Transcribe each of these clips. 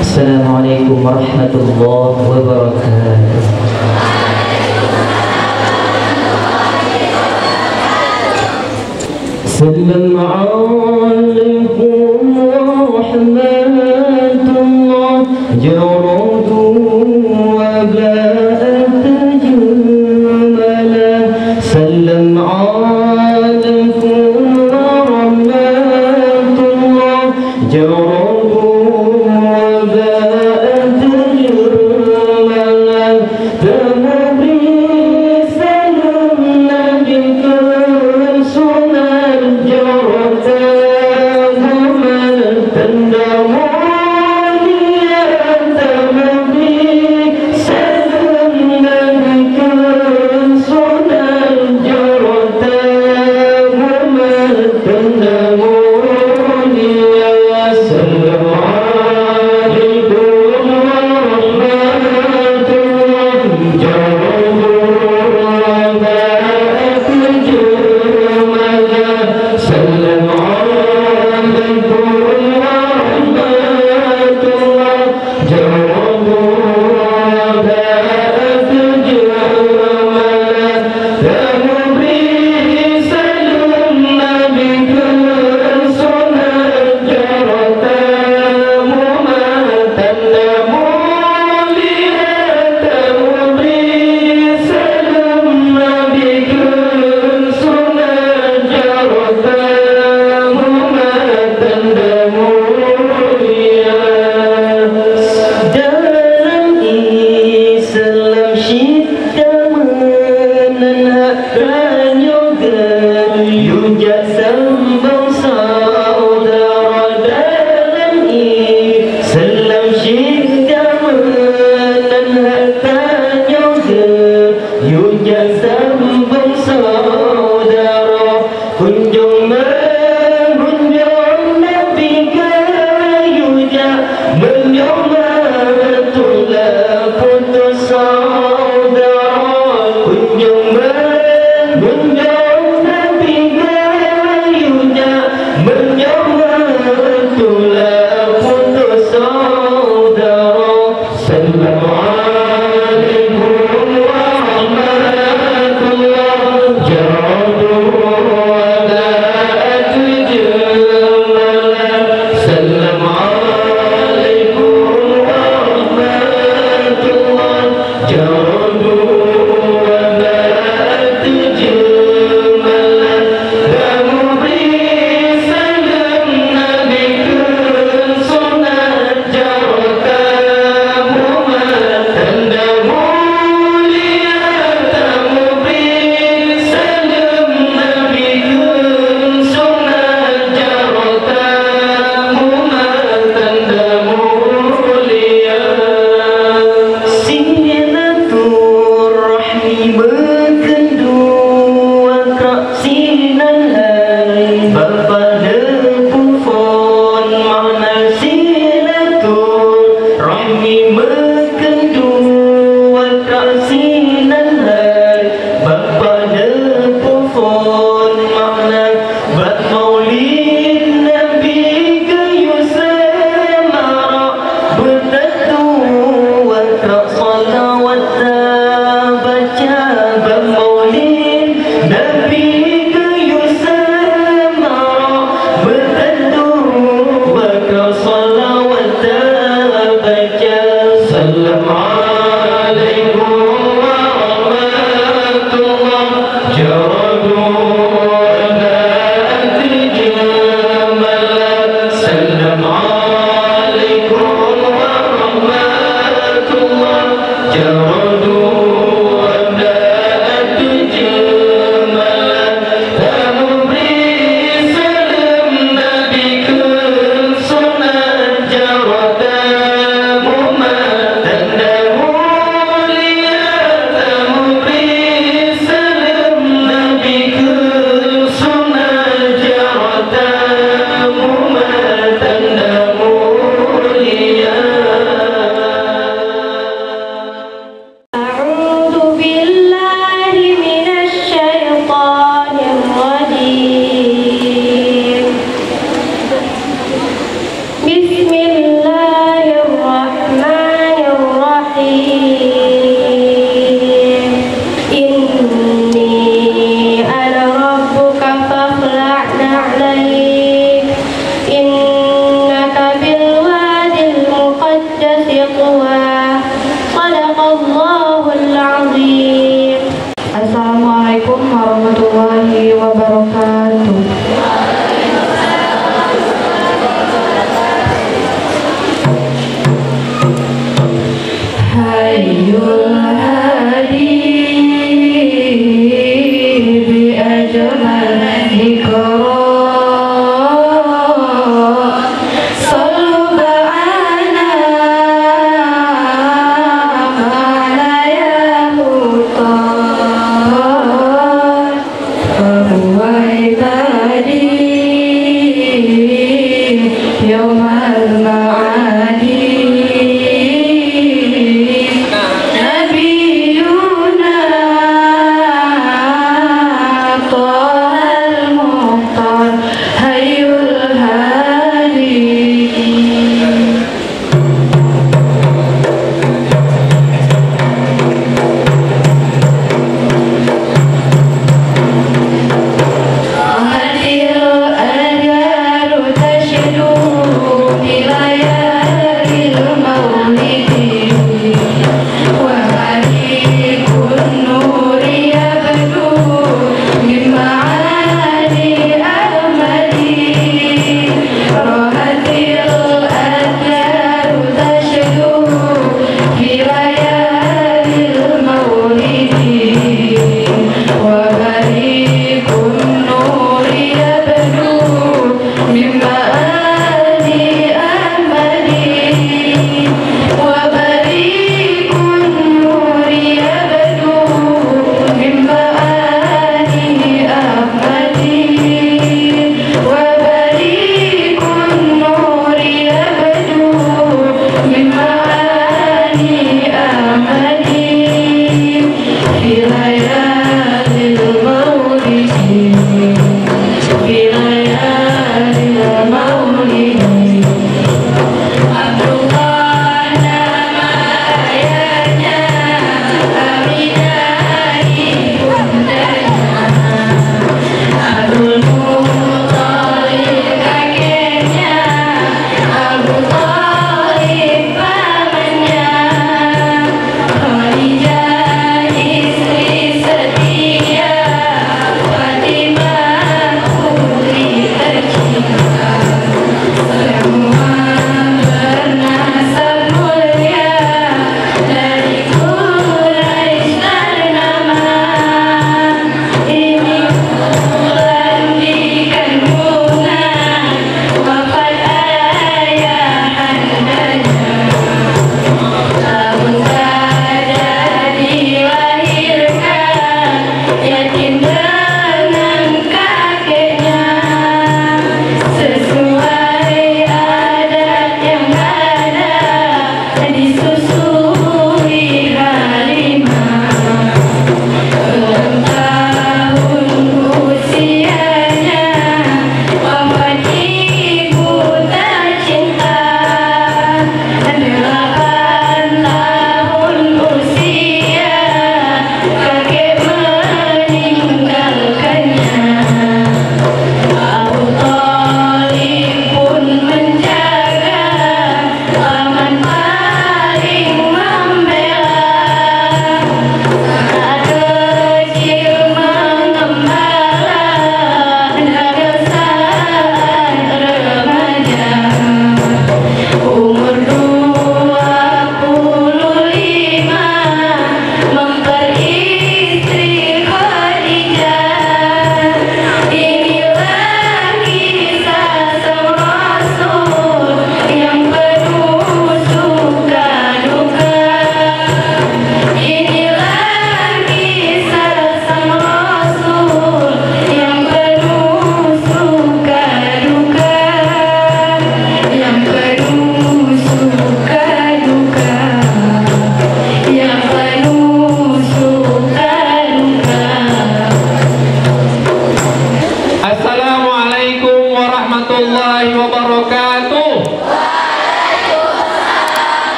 Assalamualaikum warahmatullahi wabarakatuh. Assalamualaikum warahmatullahi wabarakatuh. Assalamualaikum Assalamualaikum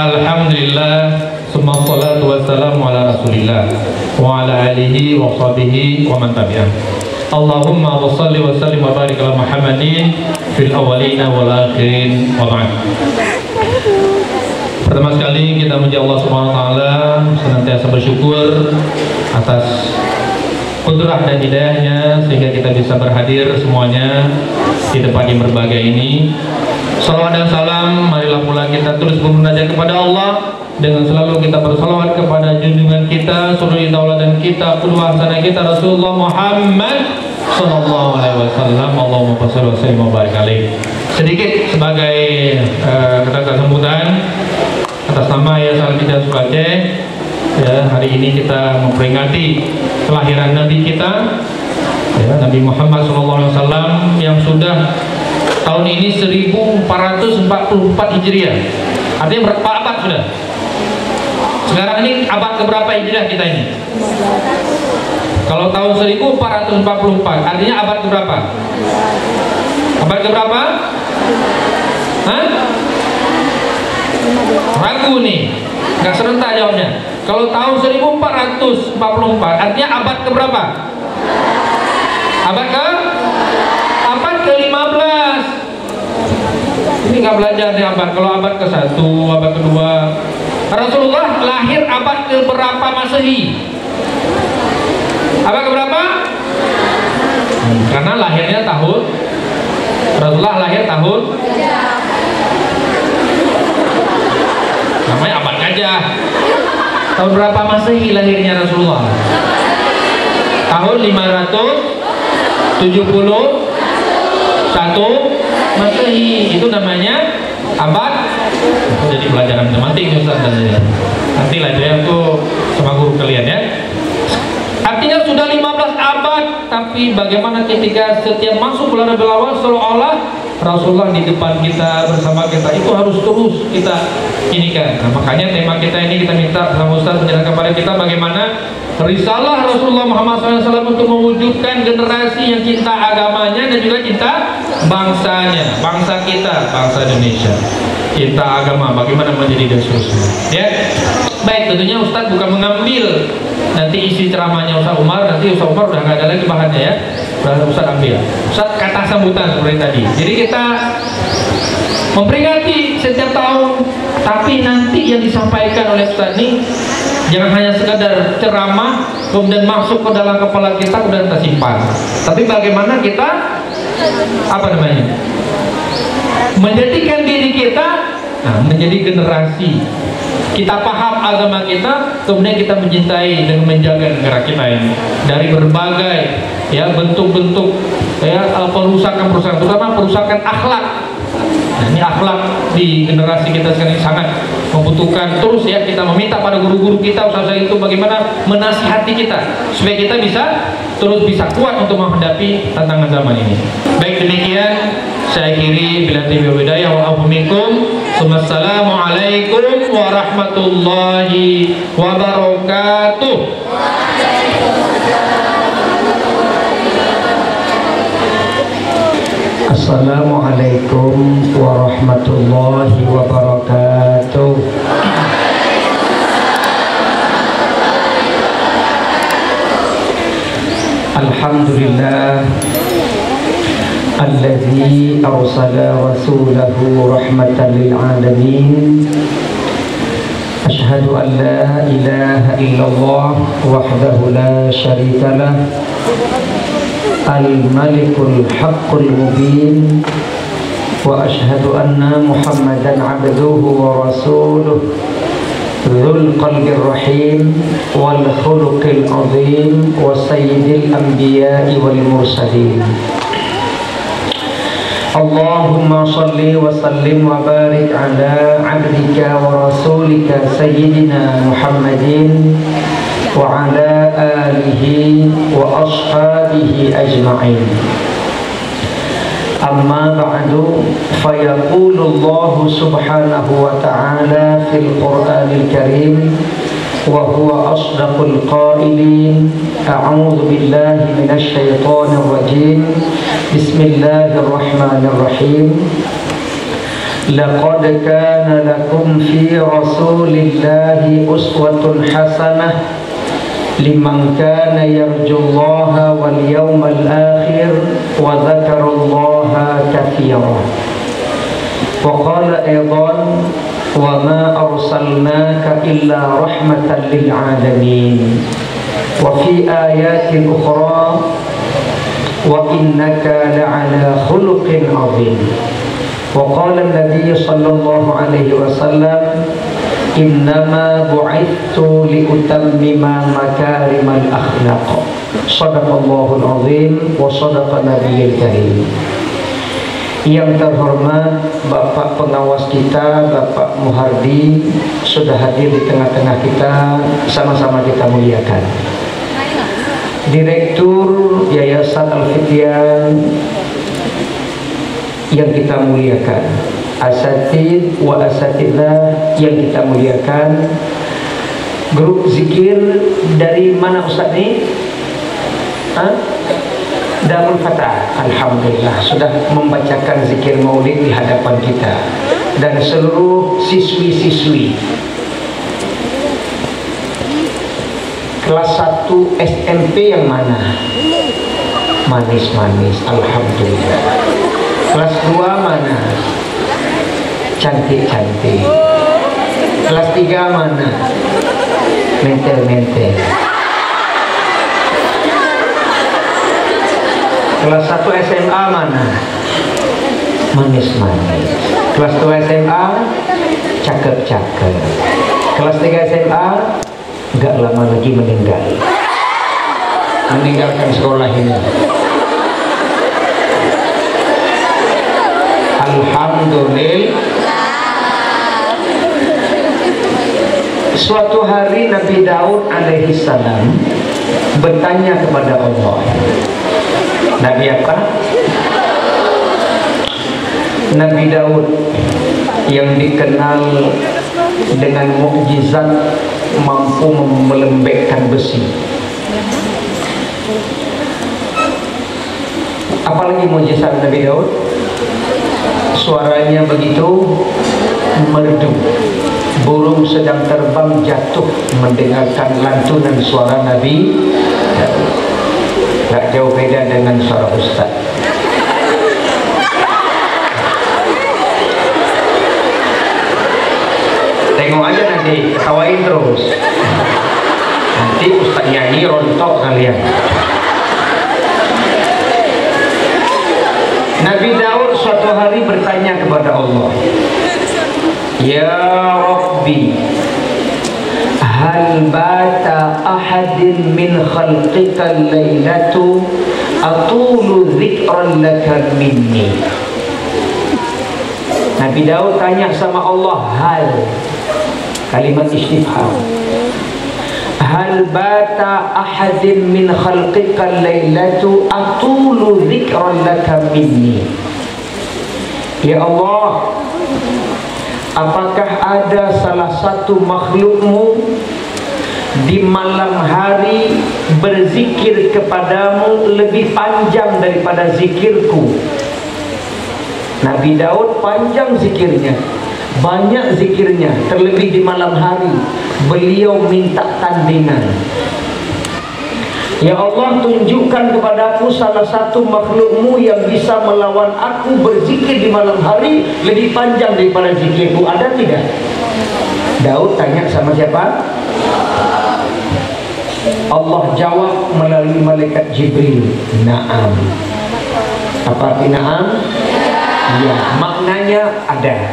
Alhamdulillah, summa salatu wassalamu ala rasulillah wa ala alihi wa sahbihi wa man tabi'ah. Allahumma wa salli wa sallim wa barik ala Muhammadin fil awalina wal akhirin wa ba'd. Pertama sekali kita memuji Allah Subhanahu wa taala, senantiasa bersyukur atas kudrah dan hidayahnya sehingga kita bisa berhadir semuanya di tempat yang berbahagia ini. Salawat dan salam, marilah pula kita terus bermunajat kepada Allah dengan selalu kita bersalawat kepada junjungan kita, suri tauladan kita, qudwah hasanah kita Rasulullah Muhammad sallallahu alaihi wasallam. Allahumma shalli wa sallim wa barik alaihi. Sedikit sebagai kata sambutan atas nama Yayasan Al-Hidayah Aceh, ya, hari ini kita memperingati kelahiran Nabi kita ya, Nabi Muhammad SAW yang sudah tahun ini 1444 Hijriah. Artinya berapa abad sudah? Sekarang ini abad keberapa Hijriah kita ini? Kalau tahun 1444 artinya abad keberapa? Abad keberapa? Hah? Ragu nih, nggak serentak jawabnya. Kalau tahun 1444 artinya abad keberapa? Abad ke-15. Ini nggak belajar di abad. Kalau abad ke-1, abad kedua, Rasulullah lahir abad keberapa Masehi? Abad keberapa? Karena lahirnya tahun, Rasulullah lahir tahun, namanya abad gajah. Tahun berapa Masehi lahirnya Rasulullah? Tahun 571 Masehi. Itu namanya abad. Itu jadi pelajaran matematik Ustaz. Nanti lah itu sama guru kalian ya. Artinya sudah 15 abad, tapi bagaimana ketika setiap masuk bulan Rabiul Awal seolah-olah Rasulullah di depan kita, bersama kita, itu harus terus kita inikan. Nah, makanya tema kita ini kita minta sama Ustaz menjelaskan kepada kita bagaimana risalah Rasulullah Muhammad SAW untuk mewujudkan generasi yang cinta agamanya dan juga cinta bangsanya, bangsa kita, bangsa Indonesia, cinta agama, bagaimana menjadi dan seterusnya. Ya, baik, tentunya Ustaz bukan mengambil nanti isi ceramahnya Ustaz Umar, nanti Ustaz Umar udah nggak ada lagi bahannya ya, Ustaz ambil. Ustaz kata sambutan seperti tadi. Jadi kita memperingati setiap tahun, tapi nanti yang disampaikan oleh Ustaz ini jangan hanya sekadar ceramah kemudian masuk ke dalam kepala kita kemudian tersimpan, tapi bagaimana kita menjadikan diri kita menjadi generasi kita paham agama kita, kemudian kita mencintai dan menjaga negara kita ini dari berbagai ya bentuk-bentuk ya perusakan, terutama perusakan akhlak. Nah, ini akhlak di generasi kita sekarang ini sangat membutuhkan terus ya kita meminta pada guru-guru kita, usaha itu bagaimana menasihati kita supaya kita terus bisa kuat untuk menghadapi tantangan zaman ini. Baik, demikian saya akhiri bila tiba hidayah wa afu minkum. Wassalamualaikum warahmatullahi wabarakatuh. Assalamualaikum warahmatullahi wabarakatuh. Alhamdulillah alladzi arsala rasulahu rahmatan lil alamin. Ashhadu an la ilaha illallah wahdahu la syarika lah, al-malikul haqqul mubin, wa ashhadu anna Muhammadan abduhu wa rasuluh dzul qalbir rahim wal khuluqil azim wa sayyidil anbiya'i wal mursalin. Allahumma salli wa sallim wa barik ala abdika wa rasulika sayyidina Muhammadin wa ala alihi wa ashabihi ajma'in. Amma ba'du, fayaqulu Allah subhanahu wa ta'ala fil Qur'anil Karim wa huwa asdaqul qailin. A'udzu billahi minasy syaithanir rajim. Bismillahirrahmanirrahim. Laqad kana lakum fi rasulillahi uswatun hasanah liman kana yarjullaha wal yawmal akhir wa dzakarallaha katsiran. Wa qala aidan wa ma arsalnaka illa rahmatan lil alamin. Wa fi ayatin ukhra wa innaka la'ala khuluqin 'azim. Wa qala an-nabiy sallallahu alaihi wasallam innama bu'ithtu liutammima makarimal akhlaq. Shadaqallahul azim wa shadaqa nabiyil karim. Yang terhormat Bapak pengawas kita, Bapak Muhardi sudah hadir di tengah-tengah kita, sama-sama kita muliakan. Direktur Yayasan Al-Fityan yang kita muliakan, asatid wa asatidah yang kita muliakan, grup zikir dari mana Ustaz nih? Darul Fatah, alhamdulillah sudah membacakan zikir maulid di hadapan kita, dan seluruh siswi-siswi kelas 1 SMP yang mana? Manis-manis, alhamdulillah. Kelas 2 mana? Cantik-cantik. Kelas 3 mana? Mentel-mentel. Kelas 1 SMA mana? Manis-manis. Kelas 2 SMA cakep-cakep. Kelas 3 SMA nggak lama lagi meninggalkan sekolah ini. Alhamdulillah. Suatu hari Nabi Daud alaihi salam bertanya kepada Allah. Nabi apa? Nabi Daud yang dikenal dengan mukjizat mampu melembekkan besi. Apalagi mukjizat Nabi Daud? Suaranya begitu merdu. Burung sedang terbang jatuh mendengarkan lantunan suara Nabi Daud. Gak jauh beda dengan suara Ustaz. Tengok aja nanti, ketawain terus. Nanti Ustaz nyanyi rontok kalian. Nabi Daud suatu hari bertanya kepada Allah, Ya Rabbi, hal bata ahadin min khalqika laylatu atulu dzikran laka minni. Nabi Daud tanya sama Allah, hal, kalimat istifham, hal bata ahadin min khalqika laylatu atulu dzikran laka minni. Ya Allah, apakah ada salah satu makhlukmu di malam hari berzikir kepadamu lebih panjang daripada zikirku? Nabi Daud panjang zikirnya, banyak zikirnya, terlebih di malam hari. Beliau minta tandingan. Ya Allah, tunjukkan kepadaku salah satu makhlukmu yang bisa melawan aku berzikir di malam hari lebih panjang daripada zikirku. Ada tidak? Daud tanya sama siapa? Allah jawab melalui malaikat Jibril, Naam. Apa arti Naam? Ya, maknanya ada.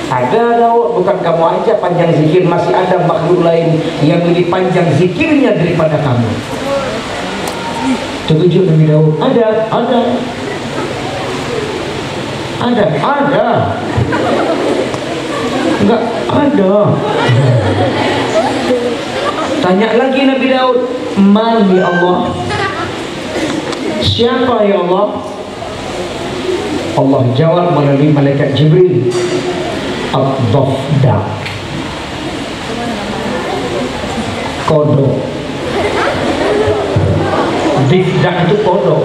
Ada Daud, bukan kamu aja panjang zikir, masih ada makhluk lain yang lebih panjang zikirnya daripada kamu. Terkejut Nabi Daud. Ada. Enggak ada. Tanya lagi Nabi Daud, Man ya Allah? Siapa ya Allah? Allah jawab melalui malaikat Jibril, Ad-Dafda, kodok. Difdah itu kodok.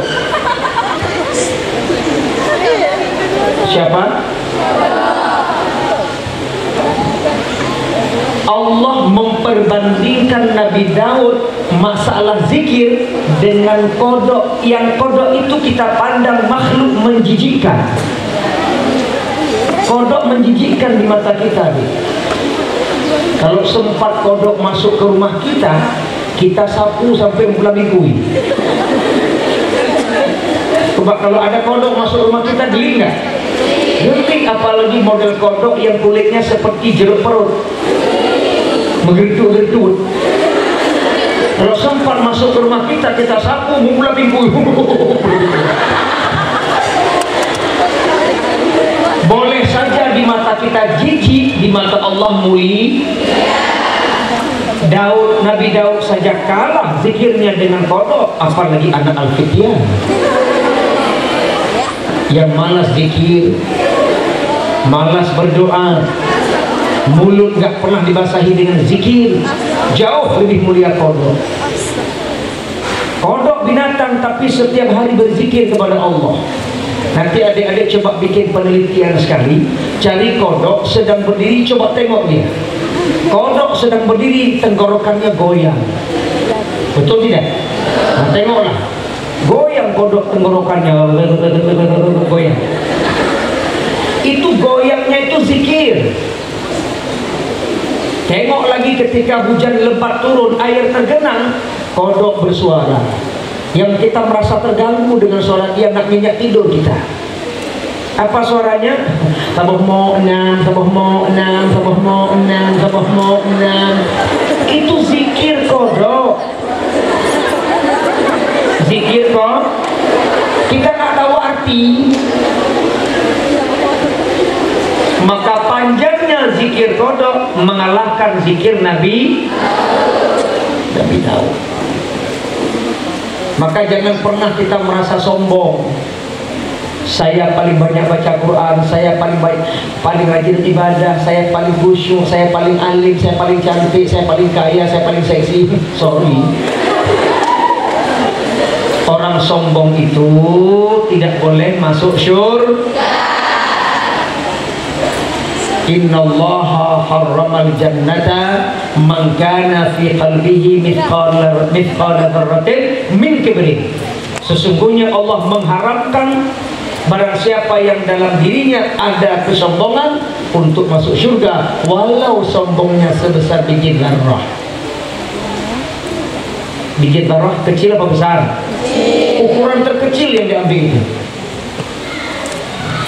Siapa? Allah memperbandingkan Nabi Daud masalah zikir dengan kodok. Yang kodok itu kita pandang makhluk menjijikkan. Kodok menjijikkan di mata kita. Kalau sempat kodok masuk ke rumah kita, kita sapu sampai menggelabui. Coba kalau ada kodok masuk rumah kita, geli nggak? Geli, apalagi model kodok yang kulitnya seperti jeruk perut, menggerut-gerut. Kalau sempat masuk ke rumah kita, kita sapu menggelabui. Boleh saja di mata kita jijik, di mata Allah mulia. Daud Nabi Daud saja kalah zikirnya dengan kodok, apalagi anak Al-Fityan yang malas zikir, malas berdoa, mulut gak pernah dibasahi dengan zikir. Jauh lebih mulia kodok. Kodok binatang tapi setiap hari berzikir kepada Allah. Nanti adik-adik coba bikin penelitian sekali, cari kodok sedang berdiri, coba tengok dia. Kodok sedang berdiri, tenggorokannya goyang. Betul tidak? Nah, tengoklah. Goyang kodok tenggorokannya, goyang. Itu goyangnya itu zikir. Tengok lagi ketika hujan lebat turun, air tergenang, kodok bersuara. Yang kita merasa terganggu dengan suara dia, nak nyenyak tidur kita. Apa suaranya? Tabuh mo enam, tabuh mo enam, tabuh mo enam, tabuh mo enam. Itu zikir kodok. Zikir kok. Kita nggak tahu arti. Maka panjangnya zikir kodok mengalahkan zikir Nabi Daud. Maka jangan pernah kita merasa sombong. Saya paling banyak baca Quran, saya paling rajin ibadah, saya paling khusyuk, saya paling alim, saya paling cantik, saya paling kaya, saya paling seksi. Sorry. Orang sombong itu tidak boleh masuk syurga. Innallaha harramal jannata man kana fi qalbihi mithqala dzarratin min kibrin. Sesungguhnya Allah mengharamkan barang siapa yang dalam dirinya ada kesombongan untuk masuk surga, walau sombongnya sebesar biji zarrah. Biji zarrah kecil apa besar? Ukuran terkecil yang diambil itu.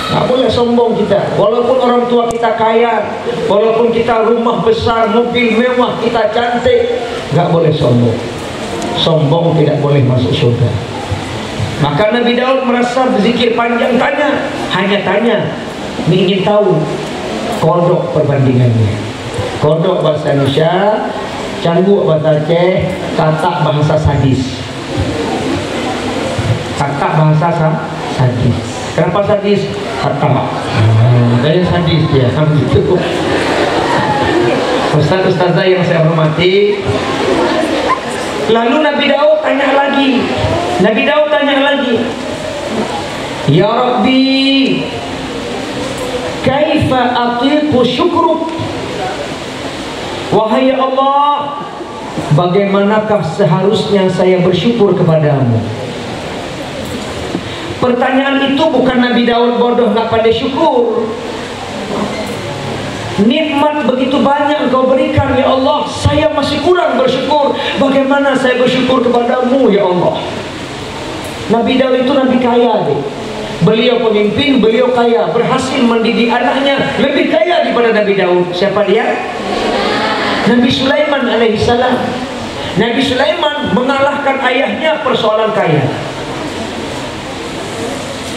Nggak boleh sombong kita. Walaupun orang tua kita kaya, walaupun kita rumah besar, mobil mewah, kita cantik, nggak boleh sombong. Sombong tidak boleh masuk surga. Maka Nabi Daud merasa berzikir panjang, hanya tanya, ingin tahu kodok perbandingannya. Kodok bahasa Indonesia, canggu bahasa Aceh, katak bahasa sadis. Katak bahasa sadis. Kenapa sadis? Katak. Gaya sadis ya, gitu. Ustaz-ustazah yang saya hormati. Lalu Nabi Daud tanya lagi. Ya Rabbi, kaifa atiqu syukruk? Wahai Allah, bagaimanakah seharusnya saya bersyukur kepadamu? Pertanyaan itu bukan Nabi Daud bodoh nggak pandai syukur. Nikmat begitu banyak Engkau berikan ya Allah, saya masih kurang bersyukur. Bagaimana saya bersyukur kepadamu ya Allah? Nabi Daud itu nabi kaya deh. Beliau pemimpin, beliau kaya, berhasil mendidik anaknya, lebih kaya daripada Nabi Daud. Siapa dia? Nabi Sulaiman alaihissalam. Nabi Sulaiman mengalahkan ayahnya persoalan kaya.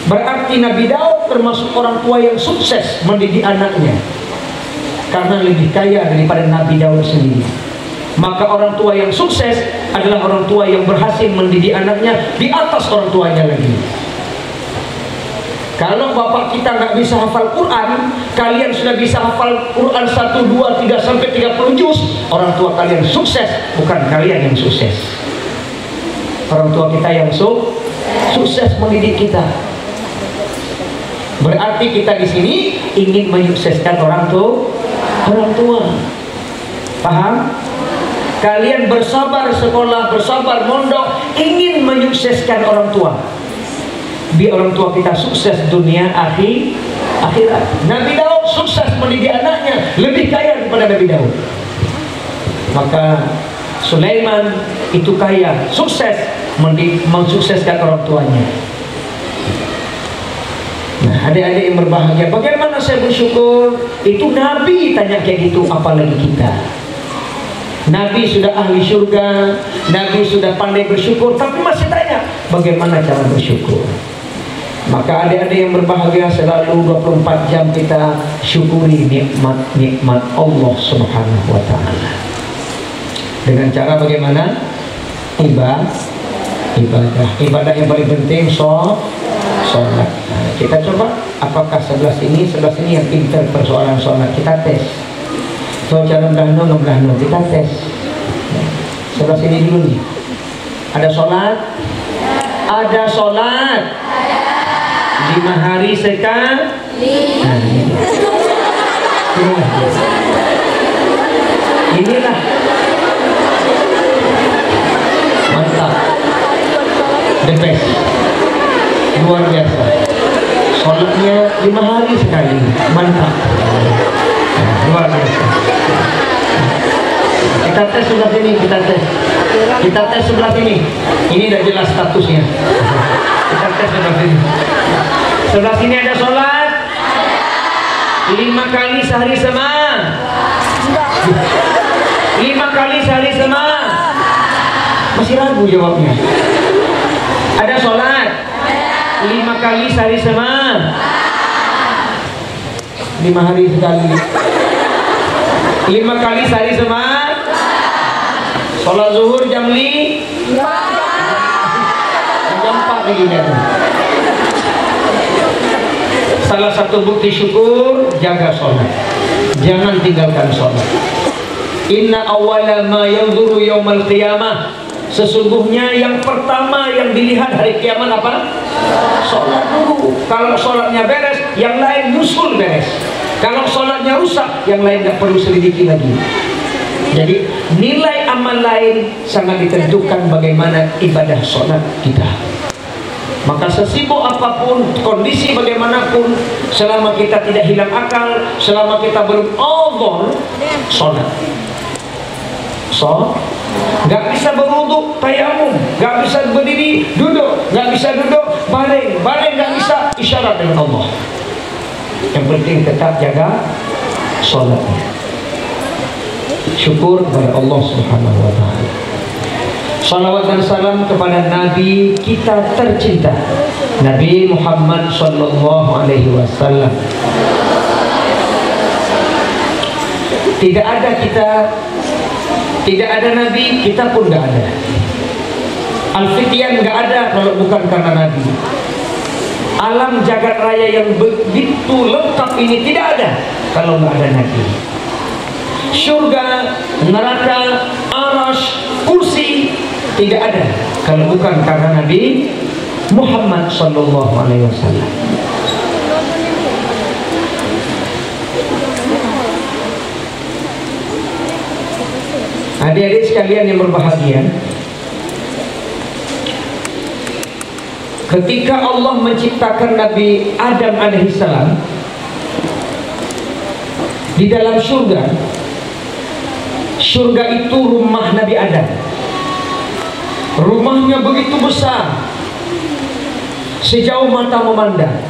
Berarti Nabi Daud termasuk orang tua yang sukses mendidik anaknya, karena lebih kaya daripada Nabi Daud sendiri. Maka orang tua yang sukses adalah orang tua yang berhasil mendidik anaknya di atas orang tuanya lagi. Kalau bapak kita nggak bisa hafal Quran, kalian sudah bisa hafal Quran 1, 2, 3 sampai 30 juz, orang tua kalian sukses, bukan kalian yang sukses. Orang tua kita yang sukses mendidik kita. Berarti kita di sini ingin menyukseskan orang tua. Paham? Kalian bersabar sekolah, bersabar mondok, ingin menyukseskan orang tua. Biar orang tua kita sukses dunia akhirat. Nabi Daud sukses mendidik anaknya, lebih kaya daripada Nabi Daud. Maka Sulaiman itu kaya, sukses mensukseskan orang tuanya. Nah, adik-adik yang berbahagia, bagaimana saya bersyukur? Itu Nabi tanya kayak gitu, apalagi kita. Nabi sudah ahli surga, Nabi sudah pandai bersyukur, tapi masih tanya bagaimana cara bersyukur. Maka adik-adik yang berbahagia, selalu 24 jam kita syukuri nikmat-nikmat Allah Subhanahu wa ta'ala. Dengan cara bagaimana? Ibadah yang paling penting sholat. Nah, kita coba apakah sebelah sini yang pintar persoalan sholat, kita tes. So cara belah kita tes. Sebelah sini dulu nih. Ada sholat? Ada sholat. 5 hari sekali. Nah, inilah mantap, the best, luar biasa. Sholatnya 5 hari sekali, mantap, luar biasa. Kita tes sebelah sini, kita tes sebelah sini. Ini udah jelas statusnya. Kita tes sebelah sini. Sebelah sini ada sholat 5 kali sehari sama. 5 kali sehari sama. Masih ragu jawabnya. Ada sholat 5 kali sehari sama. 5 hari sekali. 5 kali sehari sama. Sholat zuhur jam 5. Jam 4 begini. Salah satu bukti syukur, jaga sholat. Jangan tinggalkan sholat. Inna awwala ma yanzuru yaumal qiyamah. Sesungguhnya yang pertama yang dilihat hari kiamat apa? Sholat dulu. Kalau sholatnya beres, yang lain nyusul beres. Kalau sholatnya rusak, yang lain tidak perlu selidiki lagi. Jadi nilai amal lain sangat ditentukan bagaimana ibadah sholat kita. Maka sesibuk apapun, kondisi bagaimanapun, selama kita tidak hilang akal, selama kita belum awal sholat. Gak bisa berwudu, tayamum, gak bisa berdiri, duduk, gak bisa duduk, baring gak bisa, isyarat dengan Allah. Yang penting tetap jaga sholatnya. Syukur kepada Allah Subhanahu wa ta'ala. Salawat dan salam kepada Nabi kita tercinta, Nabi Muhammad sallallahu alaihi wasallam. Tidak ada Nabi, kita pun gak ada. Al-Fityan gak ada kalau bukan karena Nabi. Alam jagat raya yang begitu lengkap ini tidak ada kalau gak ada Nabi. Surga, neraka, arasy, kursi tidak ada kalau bukan karena Nabi Muhammad sallallahu alaihi wasallam. Adik-adik sekalian yang berbahagia, ketika Allah menciptakan Nabi Adam alaihissalam di dalam surga itu rumah Nabi Adam. Rumahnya begitu besar, sejauh mata memandang,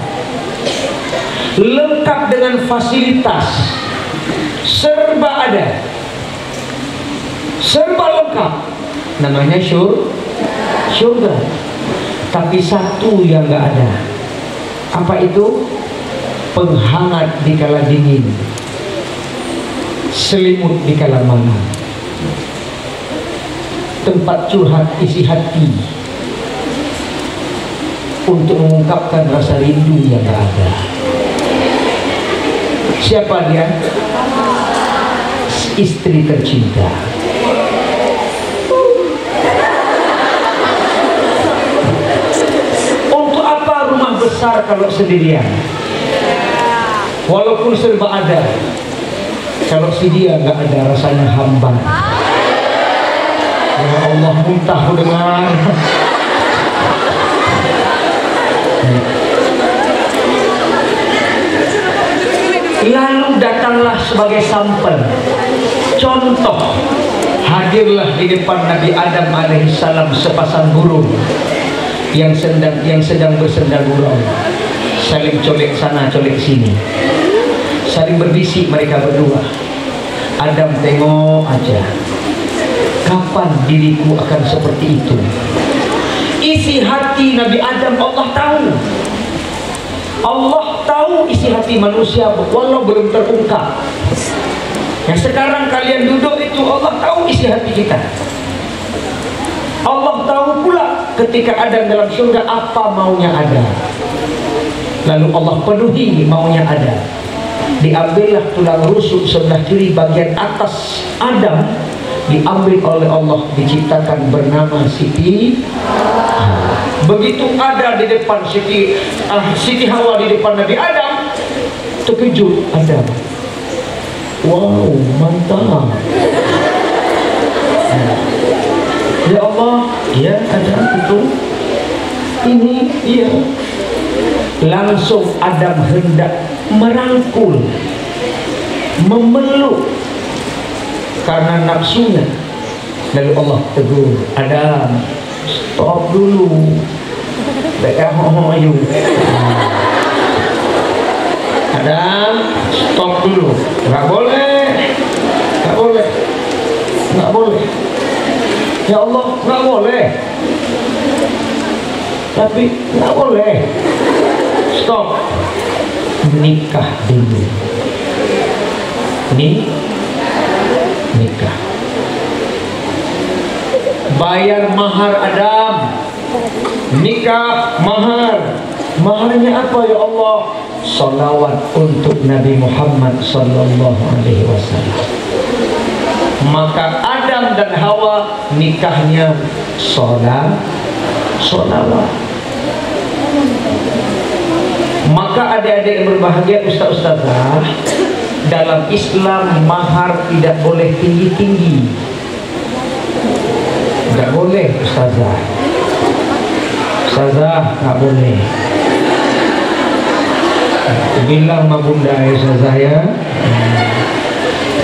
lengkap dengan fasilitas, serba ada, serba lengkap. Namanya surga. Tapi satu yang gak ada. Apa itu? Penghangat di kala dingin, selimut di kala malam, tempat curhat isi hati untuk mengungkapkan rasa rindu yang gak ada. Siapa dia? Istri tercinta. Untuk apa rumah besar kalau sendirian? Walaupun serba ada, kalau si dia gak ada, rasanya hambar. Ya Allah, muntah dengar. Lalu datanglah sebagai sampel, contoh, hadirlah di depan Nabi Adam alaihissalam sepasang burung yang sedang bersenda gurau, saling colek sana colek sini, saling berbisik mereka berdua. Adam tengok aja, kapan diriku akan seperti itu? Isi hati Nabi Adam Allah tahu. Allah tahu isi hati manusia walau belum terungkap. Yang sekarang kalian duduk itu, Allah tahu isi hati kita. Allah tahu pula ketika Adam dalam surga apa maunya Adam. Lalu Allah penuhi maunya Adam. Diambillah tulang rusuk sebelah kiri bagian atas Adam, diambil oleh Allah, diciptakan bernama Siti. Begitu ada di depan Siti Hawa di depan Nabi Adam, terkejut Adam. Wow, mantap. Ya Allah, ya Adam itu, ini iya. Langsung Adam hendak merangkul, memeluk karena nafsunya. Lalu Allah tegur, Adam, stop dulu. Ayo. Adam, stop dulu. Nggak boleh. Nggak boleh. Nggak boleh. Ya Allah, nggak boleh. Tapi nggak boleh. Stop. Nikah dulu. Nikah. Bayar mahar Adam. Nikah mahar. Maharnya apa ya Allah? Salawat untuk Nabi Muhammad sallallahu alaihi wasallam. Maka Adam dan Hawa nikahnya salawat. Maka adik-adik yang berbahagia, ustaz-ustazah, dalam Islam mahar tidak boleh tinggi-tinggi. Tidak boleh ustazah. Ustazah nggak boleh. Bilang sama bunda ya ustazah ya.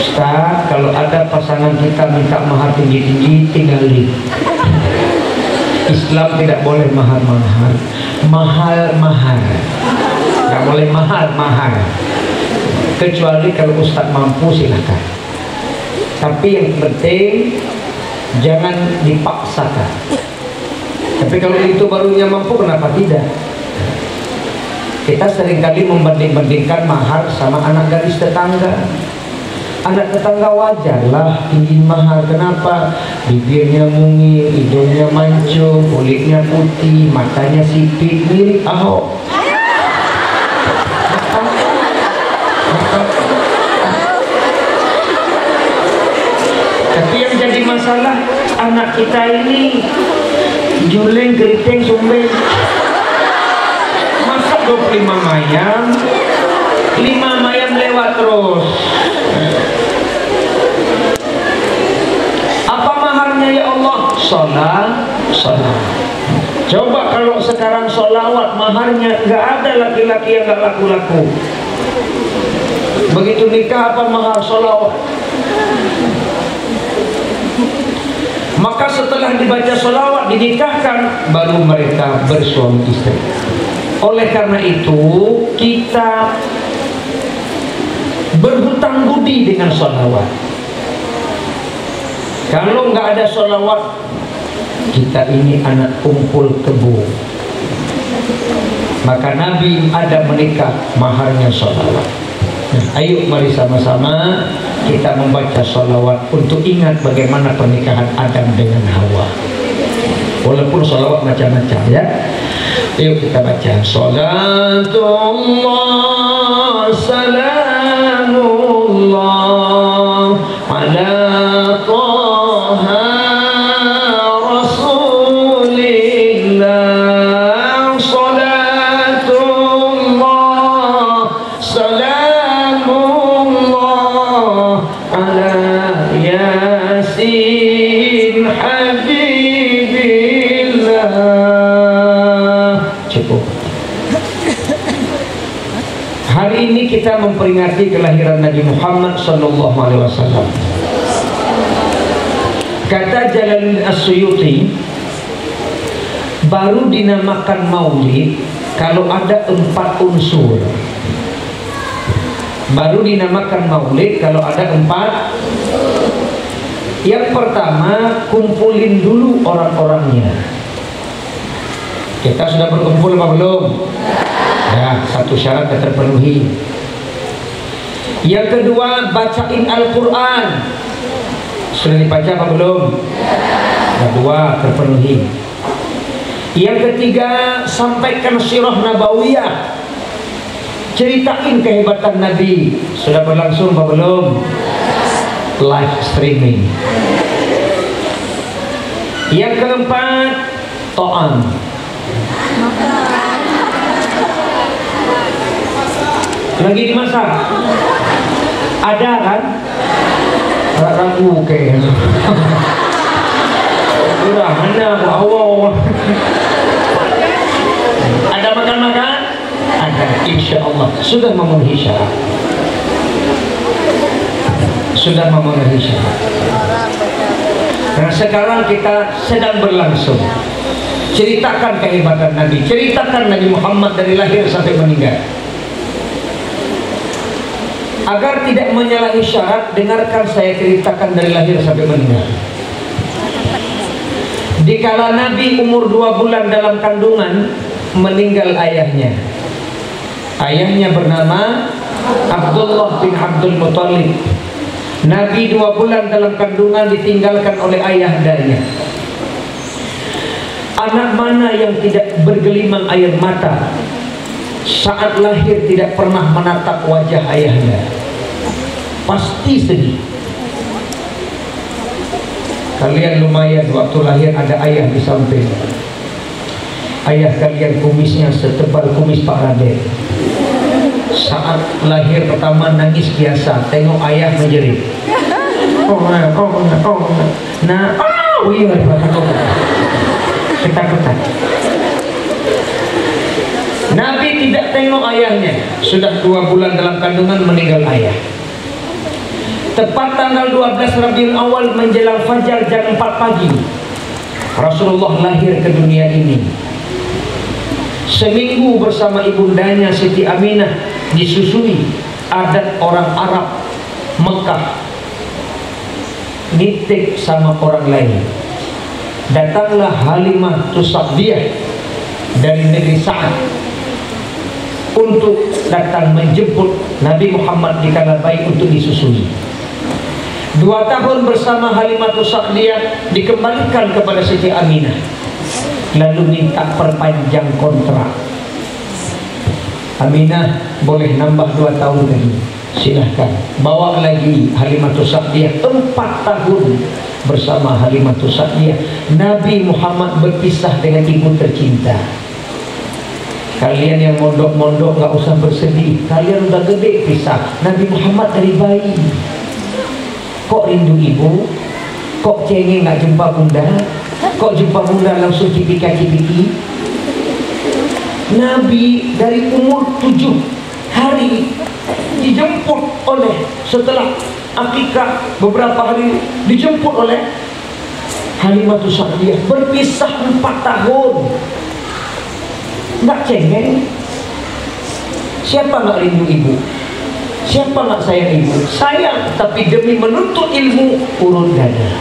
Ustaz, kalau ada pasangan kita minta mahar tinggi-tinggi, tinggalin. Islam tidak boleh mahar-mahar. Mahal-mahar. Nggak boleh mahal-mahal. Kecuali kalau ustaz mampu silakan. Tapi yang penting jangan dipaksakan. Tapi kalau itu barunya mampu, kenapa tidak? Kita seringkali membanding-bandingkan mahar sama anak gadis tetangga. Anak tetangga wajarlah tinggi mahar. Kenapa? Bibirnya mungil, hidungnya mancung, kulitnya putih, matanya sipit, mirip Ahok. Tapi yang jadi masalah, anak kita ini juling, geriting, sumbing. Masa 25 mayam, 5 mayam lewat terus. Apa maharnya ya Allah? Salat. Coba kalau sekarang solawat maharnya, nggak ada laki-laki yang nggak laku-laku. Begitu nikah apa mahar solawat? Maka setelah dibaca solawat, dinikahkan, baru mereka bersuami istri. Oleh karena itu kita berhutang budi dengan solawat. Kalau nggak ada solawat, kita ini anak kumpul kebo. Maka Nabi Adam menikah, maharnya solawat. Nah, ayo mari sama-sama kita membaca solawat untuk ingat bagaimana pernikahan Adam dengan Hawa. Walaupun solawat macam-macam ya. Yuk kita baca. Salatullah salamullah ala Taha Rasulillah. Salatullah salamullah ala Yasin Habibillah. Cukup. Hari ini kita memperingati kelahiran Nabi Muhammad sallallahu alaihi wasallam. Kata Jalaluddin As-Suyuti, baru dinamakan maulid kalau ada 4 unsur. Baru dinamakan maulid kalau ada 4. Yang pertama, kumpulin dulu orang-orangnya. Kita sudah berkumpul apa belum? Ya, satu syarat terpenuhi. Yang kedua, bacain Al-Quran. Sudah dibaca apa belum? Kedua, terpenuhi. Yang ketiga, sampaikan sirah nabawiyah. Ceritain kehebatan Nabi. Sudah berlangsung apa belum? Live streaming. Yang keempat, ta'am. Lagi dimasak. Ada kan? Ragu kayaknya. Udah, mana wow. Ada makan-makan? Ada, insya Allah. Sudah memenuhi syarat. Sudah memenuhi syarat. Nah, sekarang kita sedang berlangsung. Ceritakan kehebatan Nabi. Ceritakan Nabi Muhammad dari lahir sampai meninggal. Agar tidak menyalahi syarat, dengarkan saya ceritakan dari lahir sampai meninggal. Dikala Nabi umur 2 bulan dalam kandungan, meninggal ayahnya. Ayahnya bernama Abdullah bin Abdul Muttalib. Nabi 2 bulan dalam kandungan ditinggalkan oleh ayahandanya. Anak mana yang tidak bergelimang air mata saat lahir, tidak pernah menatap wajah ayahnya? Pasti sedih. Kalian lumayan waktu lahir ada ayah di samping. Ayah kalian kumisnya setebal kumis Pak Raden. Saat lahir pertama nangis biasa, tengok ayah menjerit. Ketakutan. Nabi tidak tengok ayahnya. Sudah 2 bulan dalam kandungan meninggal ayah. Tepat tanggal 12 Rabiul Awal menjelang fajar jam 4 pagi, Rasulullah lahir ke dunia ini. Seminggu bersama ibundanya Siti Aminah disusui. Adat orang Arab Mekah, nitik sama orang lain. Datanglah Halimah Tusabdiyah dari negeri Sa'ad untuk datang menjemput Nabi Muhammad di kala bayi untuk disusui. 2 tahun bersama Halimah Tusabdiyah dikembalikan kepada Siti Aminah, lalu minta perpanjang kontrak. Aminah, boleh nambah 2 tahun lagi, silahkan. Bawa lagi Halimah Tusabdiyah, 4 tahun bersama Halimah Tusabdiyah. Nabi Muhammad berpisah dengan ibu tercinta. Kalian yang mondok-mondok gak usah bersedih, kalian udah gede pisah. Nabi Muhammad dari bayi. Kok rindu ibu? Kok cengeng gak jumpa bunda? Kok jumpa bunda langsung cipika-cipiki? Nabi dari umur 7 hari dijemput oleh, setelah akikah beberapa hari, dijemput oleh Halimah Tusabdiyah. Berpisah 4 tahun. Nggak cengeng. Siapa nggak rindu ibu? Siapa nggak sayang ibu? Sayang, tapi demi menuntut ilmu urun dada,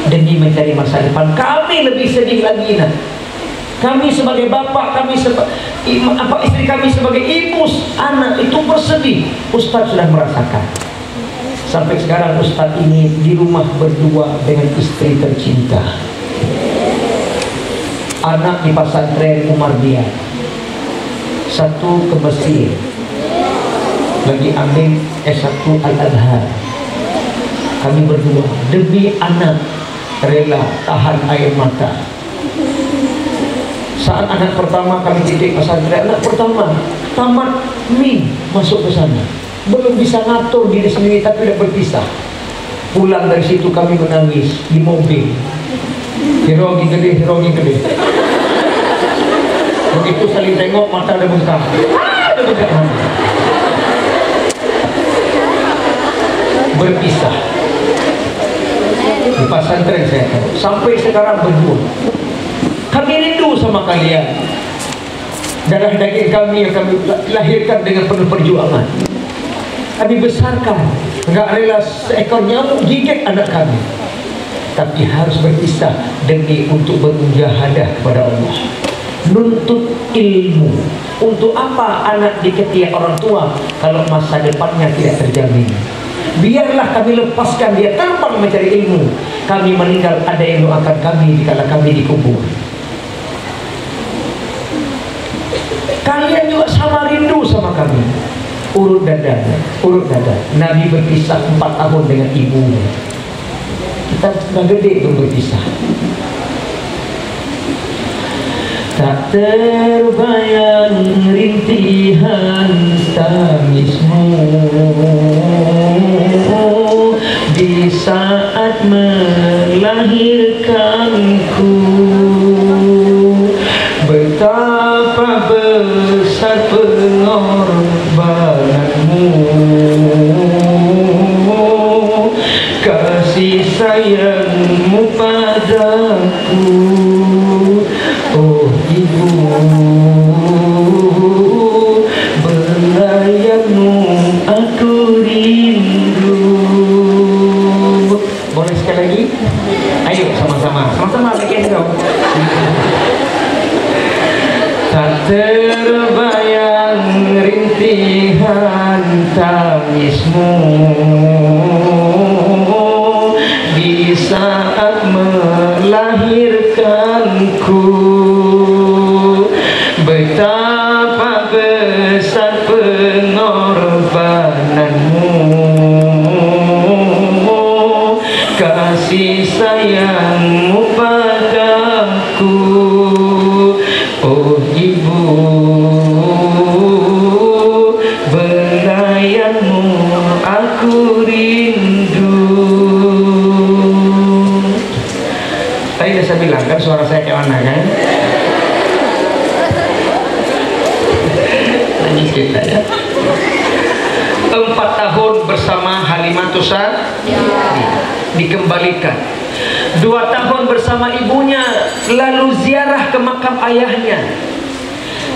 demi mencari masa depan. Kami lebih sedih lagi, nah. Kami sebagai bapak, kami istri kami sebagai ibu, anak itu bersedih. Ustadz sudah merasakan. Sampai sekarang Ustadz ini di rumah berdua dengan istri tercinta. Anak di pesantren Umar Dia, satu ke Mesir, lagi ambil S1 Al-Azhar. Kami berdua demi anak rela tahan air mata. Saat anak pertama kami didik pesantren, anak pertama tamat MIN masuk ke sana, belum bisa ngatur diri sendiri tapi tidak berpisah. Pulang dari situ kami menangis di mobil. Hirogi gede. Begitu saling tengok, mata ada bengkak. Ada bengkak mana? Berpisah. Di pesantren saya tahu. Sampai sekarang berdua. Kami rindu sama kalian. Darah daging kami yang kami lahirkan dengan penuh perjuangan. Kami besarkan. Enggak rela seekor nyamuk gigit anak kami. Tapi harus berpisah demi untuk bermujahadah kepada Allah, nuntut ilmu. Untuk apa anak diketiak orang tua kalau masa depannya tidak terjamin? Biarlah kami lepaskan dia terbang mencari ilmu. Kami meninggal, ada yang doakan kami dikala kami dikubur. Kalian juga sama rindu sama kami. Urut dada, urut dada. Nabi berpisah 4 tahun dengan ibunya. Kita sudah gede itu berpisah. Tak terbayang rintihan tangismu di saat melahirkanku. Betapa besar pengorbananmu, kasih sayangmu padaku. Oh ibu, belayanmu aku rindu. Boleh sekali lagi? Ayo sama-sama, sama-sama bikin dong. Tak terbayang rintihan tangismu di saat melahirkanku. Betapa besar pengorbananmu, kasih sayangmu padaku. Oh ibu, belayanmu aku rindu. Tadi udah saya bilang kan suara saya kayak mana kan? Nangis kita ya. 4 tahun bersama Halimatus dikembalikan. 2 tahun bersama ibunya, lalu ziarah ke makam ayahnya.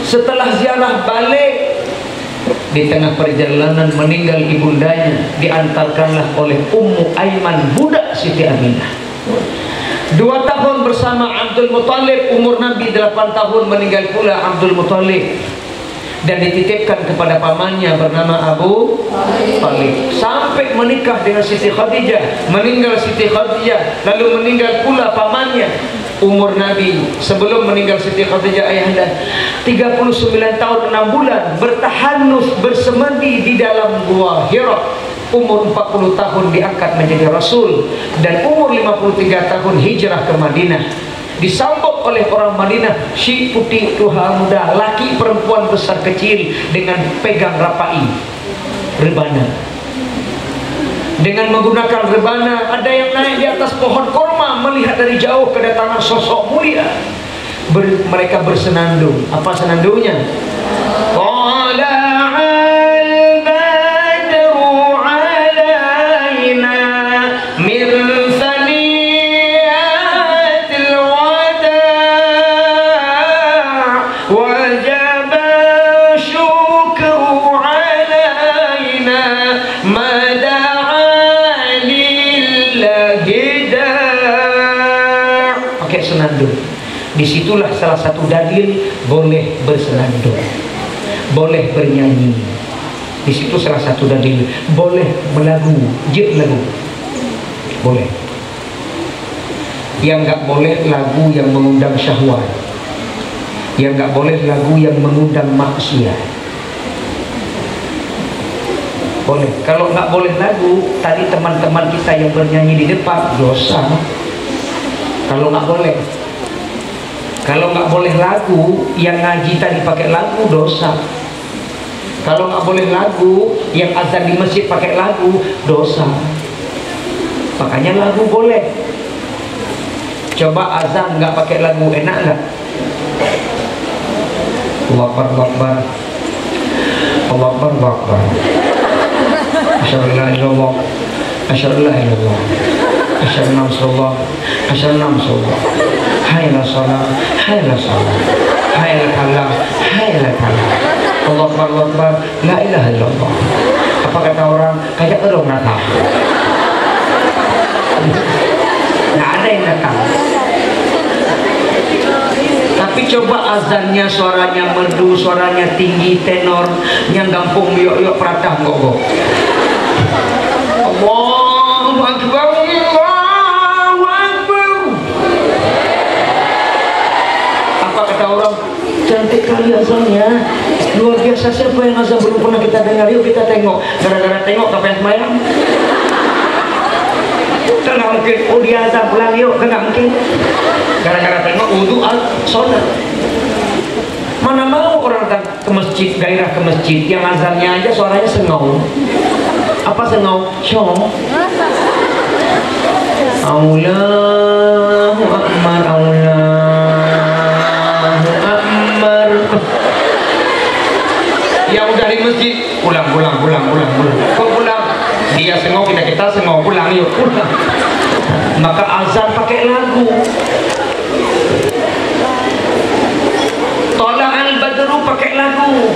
Setelah ziarah balik, di tengah perjalanan meninggal ibundanya, diantarkanlah oleh Ummu Aiman, budak Siti Aminah. 2 tahun bersama Abdul Muthalib, umur Nabi 8 tahun meninggal pula Abdul Muthalib, dan dititipkan kepada pamannya bernama Abu Talib, sampai menikah dengan Siti Khadijah. Meninggal Siti Khadijah, lalu meninggal pula pamannya. Umur Nabi sebelum meninggal Siti Khadijah ayahanda 39 tahun 6 bulan bertahanus bersemedi di dalam gua Hira. Umur 40 tahun diangkat menjadi Rasul, dan umur 53 tahun hijrah ke Madinah. Disambut oleh orang Madinah, si putih tua muda, laki perempuan besar kecil, dengan pegang rapai rebana. Dengan menggunakan rebana, ada yang naik di atas pohon korma melihat dari jauh kedatangan sosok mulia. Mereka bersenandung. Apa senandungnya? Disitulah salah satu dalil boleh bersenandung, boleh bernyanyi. Disitu salah satu dalil boleh melagu, lagu boleh. Yang nggak boleh lagu yang mengundang syahwat, yang nggak boleh lagu yang mengundang maksiat. Boleh. Kalau nggak boleh lagu, tadi teman-teman kita yang bernyanyi di depan dosa. Kalau nggak boleh. Kalau nggak boleh lagu, yang ngaji tadi pakai lagu dosa. Kalau nggak boleh lagu, yang azan di masjid pakai lagu dosa. Makanya lagu boleh. Coba azan nggak pakai lagu, enak nggak? Allahu Akbar, Allahu Akbar, Allahu Akbar, Allahu Akbar. Asyhadu an la ilaha illallah, asyhadu an la ilaha illallah, asyhadu anna Rasulullah, asyhadu anna Rasulullah. Hayla salat, hayla salat, hayla kalam, hayla kalam. Allah Akbar, Allah Akbar, la ilaha illallah. Apa kata orang? Kayak orang Natal. Nggak ada yang datang. Tapi coba azannya, suaranya merdu, suaranya tinggi, tenor, yang gampung yuk peratah kok. Allahu Akbar, Allahu Akbar. Apa kata orang? Cantik kali azannya, luar biasa. Siapa yang azan belum pernah kita dengar? Yuk kita tengok. Gara-gara tengok sampai semayang. Kena mungkin, oh dia azan pulang yuk, kena mungkin. Gara-gara tengok wudu sholat. Mana mau orang datang ke masjid, gairah ke masjid, yang azannya aja suaranya sengau. Apa sengau? Syong. Allahu Akbar, Allahu Akbar. Yang udah di masjid, pulang. Kok pulang? Dia sengau, kita sengau, pulang yuk, pulang. Maka azan pakai lagu. Tola'al badru pakai lagu.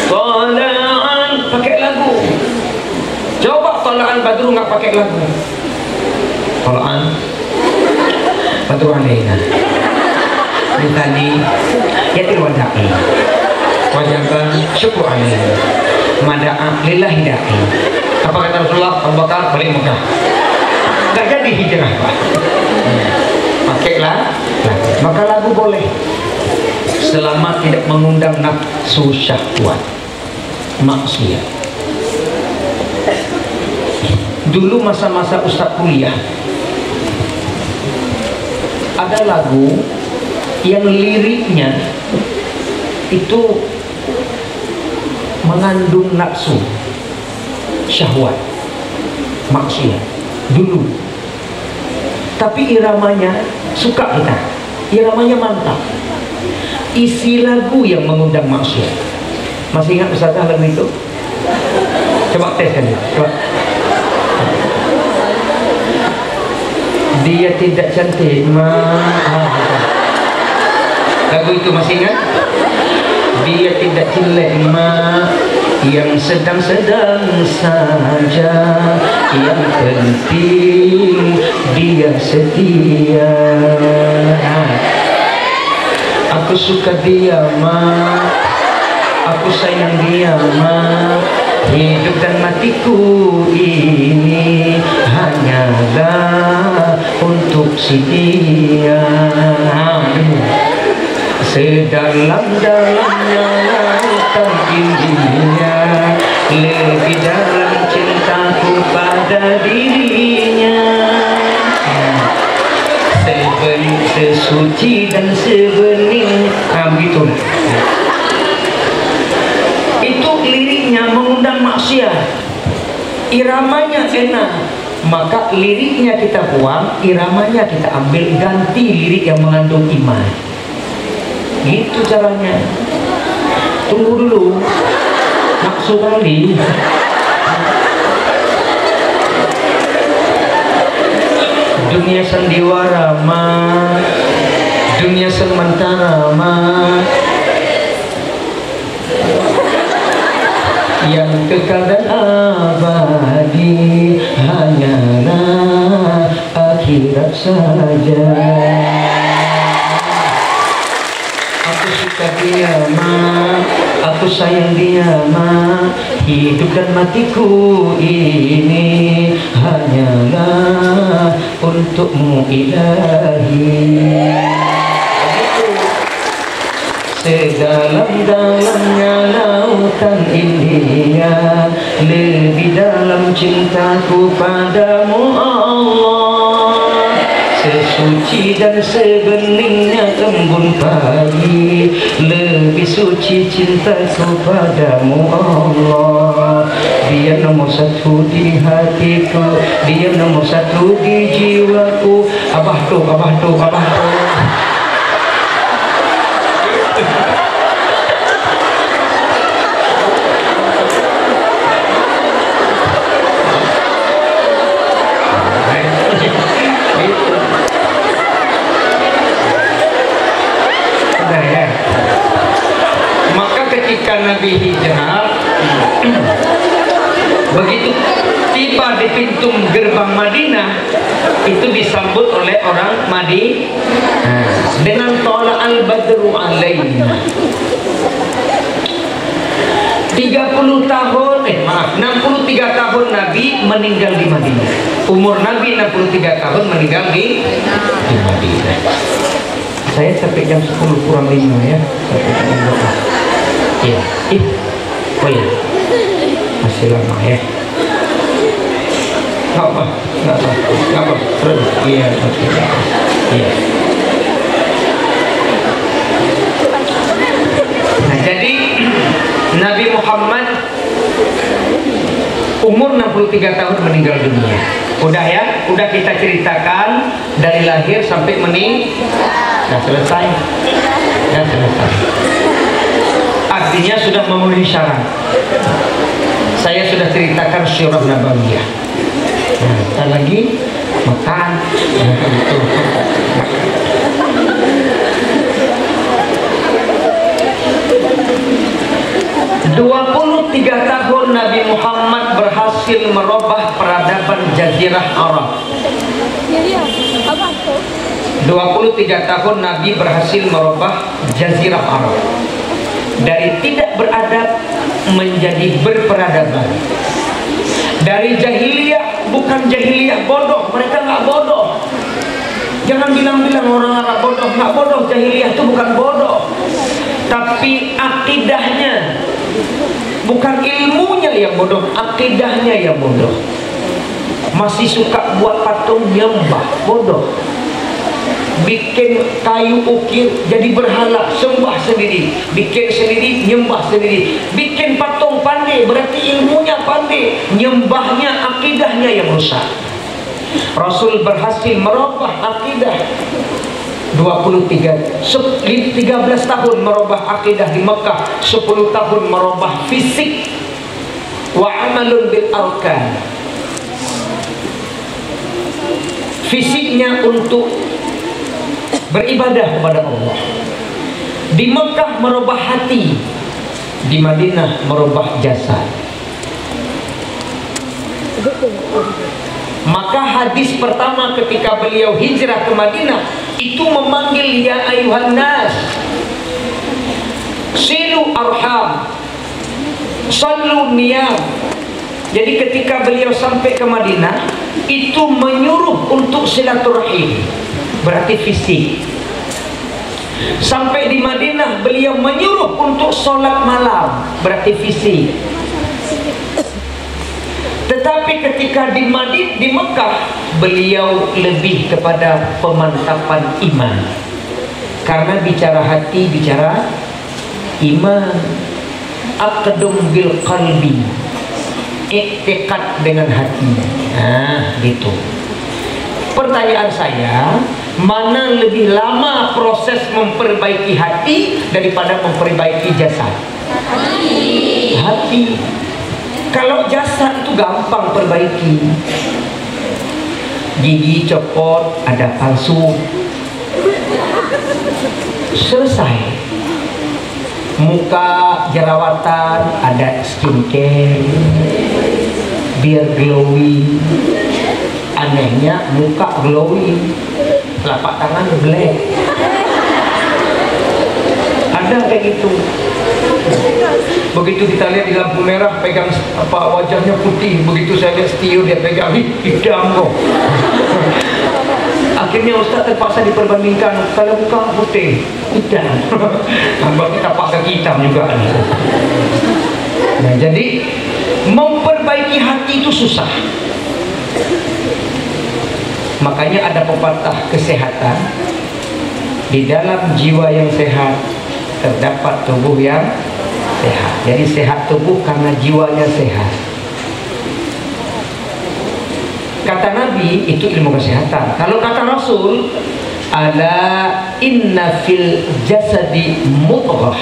Tola'al pakai lagu. Coba tola'al badru nggak pakai lagu. Tola'al badru alaina. Tadi yatir wada'i. Wajahkan syukur alaina. Mada'a lillahi da'i. Apa kata Rasulullah? Abu Bakar balik Mekah. Nggak jadi hijrah, Pak. Pakailah lagu. Maka lagu boleh selama tidak mengundang nafsu syahwat, maksiat. Dulu masa-masa Ustaz kuliah, ada lagu yang liriknya itu mengandung nafsu syahwat, maksiat dulu. Tapi iramanya suka kita, iramanya mantap. Isi lagu yang mengundang maksiat. Masih ingat Ustazah lagu itu? Coba tes kan, coba. Dia tidak cantik, lagu itu masih ingat? Dia tidak jelek, yang sedang-sedang saja, yang penting dia setia. Aku suka dia, aku sayang dia, hidup dan matiku ini hanyalah untuk si dia. Sedalam-dalamnya lautan indinya, lebih dalam cintaku pada dirinya. Sesuci dan sebening, begitu. Itu liriknya mengundang maksiat, iramanya enak, maka liriknya kita buang, iramanya kita ambil, ganti lirik yang mengandung iman. Gitu caranya. Tunggu dulu, nafsu kali. Dunia sandiwara dunia sementara yang kekal dan abadi hanyalah akhirat saja. Aku suka dia, aku sayang dia, hidup dan matiku ini hanyalah untukmu ilahi. Sedalam-dalamnya lautan India, lebih dalam cintaku padamu Allah. Sesuci dan sebeningnya embun pagi, lebih suci cintaku padamu Allah. Dia nomor satu di hatiku, dia nomor satu di jiwaku. Abah tuh. Maka ketika Nabi hijrah, begitu tiba di pintu gerbang Madinah, itu disambut oleh orang Madinah dengan tola al-badru alaina. 63 tahun Nabi meninggal di Madinah. Umur Nabi 63 tahun meninggal di Madinah. Saya sampai jam 10 kurang 5 ya. Iya. Oh ya. Masih lama ya. Nggak apa. Terus. Iya. Iya. Nah, jadi Nabi Muhammad umur 63 tahun meninggal dunia. Udah ya, udah kita ceritakan dari lahir sampai meninggal. Selesai. Artinya sudah memenuhi syarat. Saya sudah ceritakan sirah nabawiyah. Nah, kita lagi makan. Itu. 23 tahun Nabi Muhammad berhasil merubah peradaban Jazirah Arab. 23 tahun Nabi berhasil merubah Jazirah Arab dari tidak beradab menjadi berperadaban. Dari jahiliyah, bukan jahiliyah bodoh, mereka nggak bodoh. Jangan bilang-bilang orang Arab bodoh, nggak bodoh. Jahiliyah itu bukan bodoh, tapi akidahnya. Bukan ilmunya yang bodoh, akidahnya yang bodoh. Masih suka buat patung nyembah, bodoh. Bikin kayu ukir jadi berhala, sembah sendiri. Bikin sendiri, nyembah sendiri. Bikin patung pandai, berarti ilmunya pandai. Nyembahnya, akidahnya yang rusak. Rasul berhasil merubah akidah. 13 tahun merubah akidah di Mekah, 10 tahun merubah fisik. Wa amalun bil arkan. Fisiknya untuk beribadah kepada Allah. Di Mekah merubah hati, di Madinah merubah jasad. Maka hadis pertama ketika beliau hijrah ke Madinah itu memanggil ya ayuhan nas, silu arham, sallu niyam. Jadi ketika beliau sampai ke Madinah itu menyuruh untuk silaturahim, berarti fisik. Sampai di Madinah beliau menyuruh untuk sholat malam, berarti fisik. Tetapi ketika di Mekah beliau lebih kepada pemantapan iman. Karena bicara hati, bicara iman. Aqdum bil qalbi, iktikad dengan hati. Nah, gitu. Pertanyaan saya, mana lebih lama proses memperbaiki hati daripada memperbaiki jasad? Hati. Kalau jasad itu gampang perbaiki. Gigi copot, ada palsu, selesai. Muka jerawatan, ada skincare biar glowing. Anehnya muka glowing, telapak tangan black. Ada kayak gitu. Begitu kita lihat di lampu merah pegang wajahnya putih, begitu saya lihat Stio dia pegang hitam kok. Akhirnya Ustaz terpaksa diperbandingkan, kalau muka putih hitam, tambah kita pakai hitam juga. Nah, jadi memperbaiki hati itu susah. Makanya ada pepatah kesehatan, di dalam jiwa yang sehat terdapat tubuh yang sehat. Jadi sehat tubuh karena jiwanya sehat. Kata Nabi itu ilmu kesehatan. Kalau kata Rasul, ala inna fil jasadi mudghah,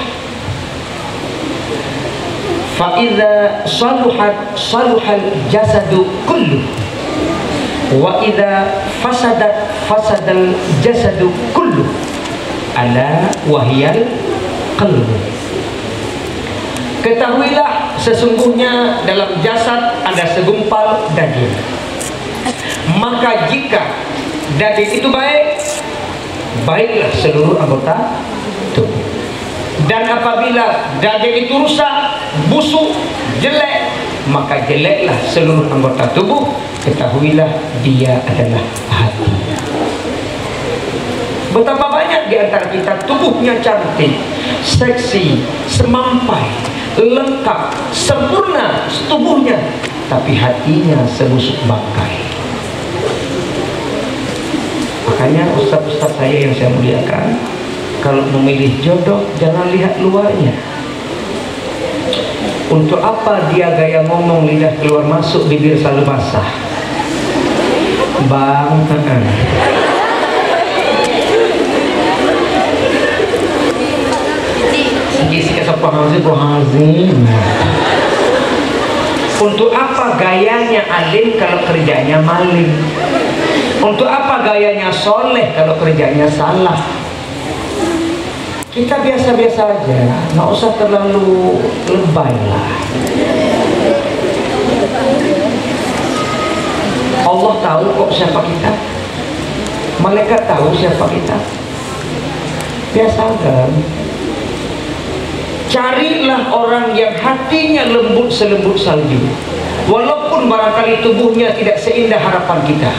fa idza saluhat saluhal jasadu kullu, wa idza fasadat fasadal jasadu kullu, ala wahiyal qalbu. Ketahuilah sesungguhnya dalam jasad ada segumpal daging. Maka jika daging itu baik, baiklah seluruh anggota tubuh. Dan apabila daging itu rusak, busuk, jelek, maka jeleklah seluruh anggota tubuh. Ketahuilah dia adalah hati. Betapa banyak di antara kita tubuhnya cantik, seksi, semampai, lengkap, sempurna tubuhnya, tapi hatinya sebusuk bangkai. Makanya ustaz-ustaz saya yang saya muliakan, kalau memilih jodoh jangan lihat luarnya. Untuk apa dia gaya ngomong lidah keluar masuk, bibir selalu basah? Bang, untuk apa gayanya alim kalau kerjanya maling? Untuk apa gayanya soleh kalau kerjanya salah? Kita biasa-biasa aja, nggak usah terlalu lebay lah. Allah tahu kok siapa kita, malaikat tahu siapa kita. Biasa kan? Carilah orang yang hatinya lembut selembut salju. Walaupun barangkali tubuhnya tidak seindah harapan kita,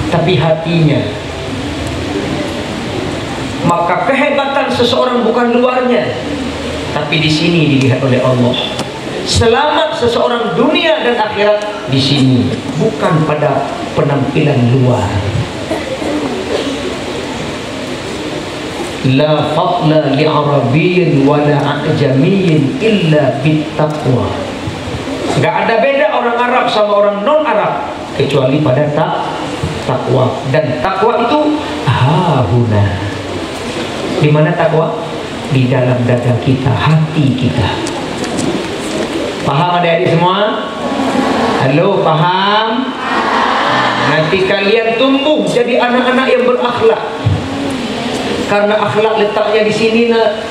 tapi hatinya. Maka kehebatan seseorang bukan luarnya, tapi di sini dilihat oleh Allah. Selamat seseorang dunia dan akhirat di sini, bukan pada penampilan luar. La fadla li arabiyyin wa la ajamiyyin illa bittaqwa. Enggak ada beda orang Arab sama orang non Arab kecuali pada takwa. Dan takwa itu hahuna. Di mana takwa? Di dalam dada kita, hati kita. Paham adik-adik semua? Halo, paham? Nanti kalian tumbuh jadi anak-anak yang berakhlak. Karena akhlak letaknya di sini, nak.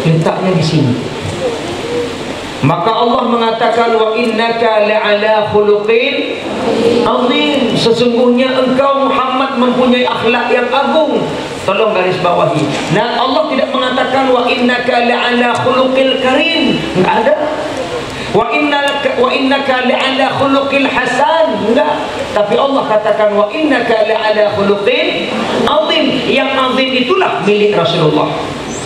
Letaknya di sini. Maka Allah mengatakan, wa innaka la'ala khuluqin azim. Sesungguhnya engkau Muhammad mempunyai akhlak yang agung. Tolong garis bawahi. Nah, Allah tidak mengatakan wa innaka la'ala khuluqil karim. Enggak ada. Wa innaka la'ala khuluqil hasan. Enggak. Tapi Allah katakan wa innaka la'ala khuluqin azim. Yang azim itulah milik Rasulullah.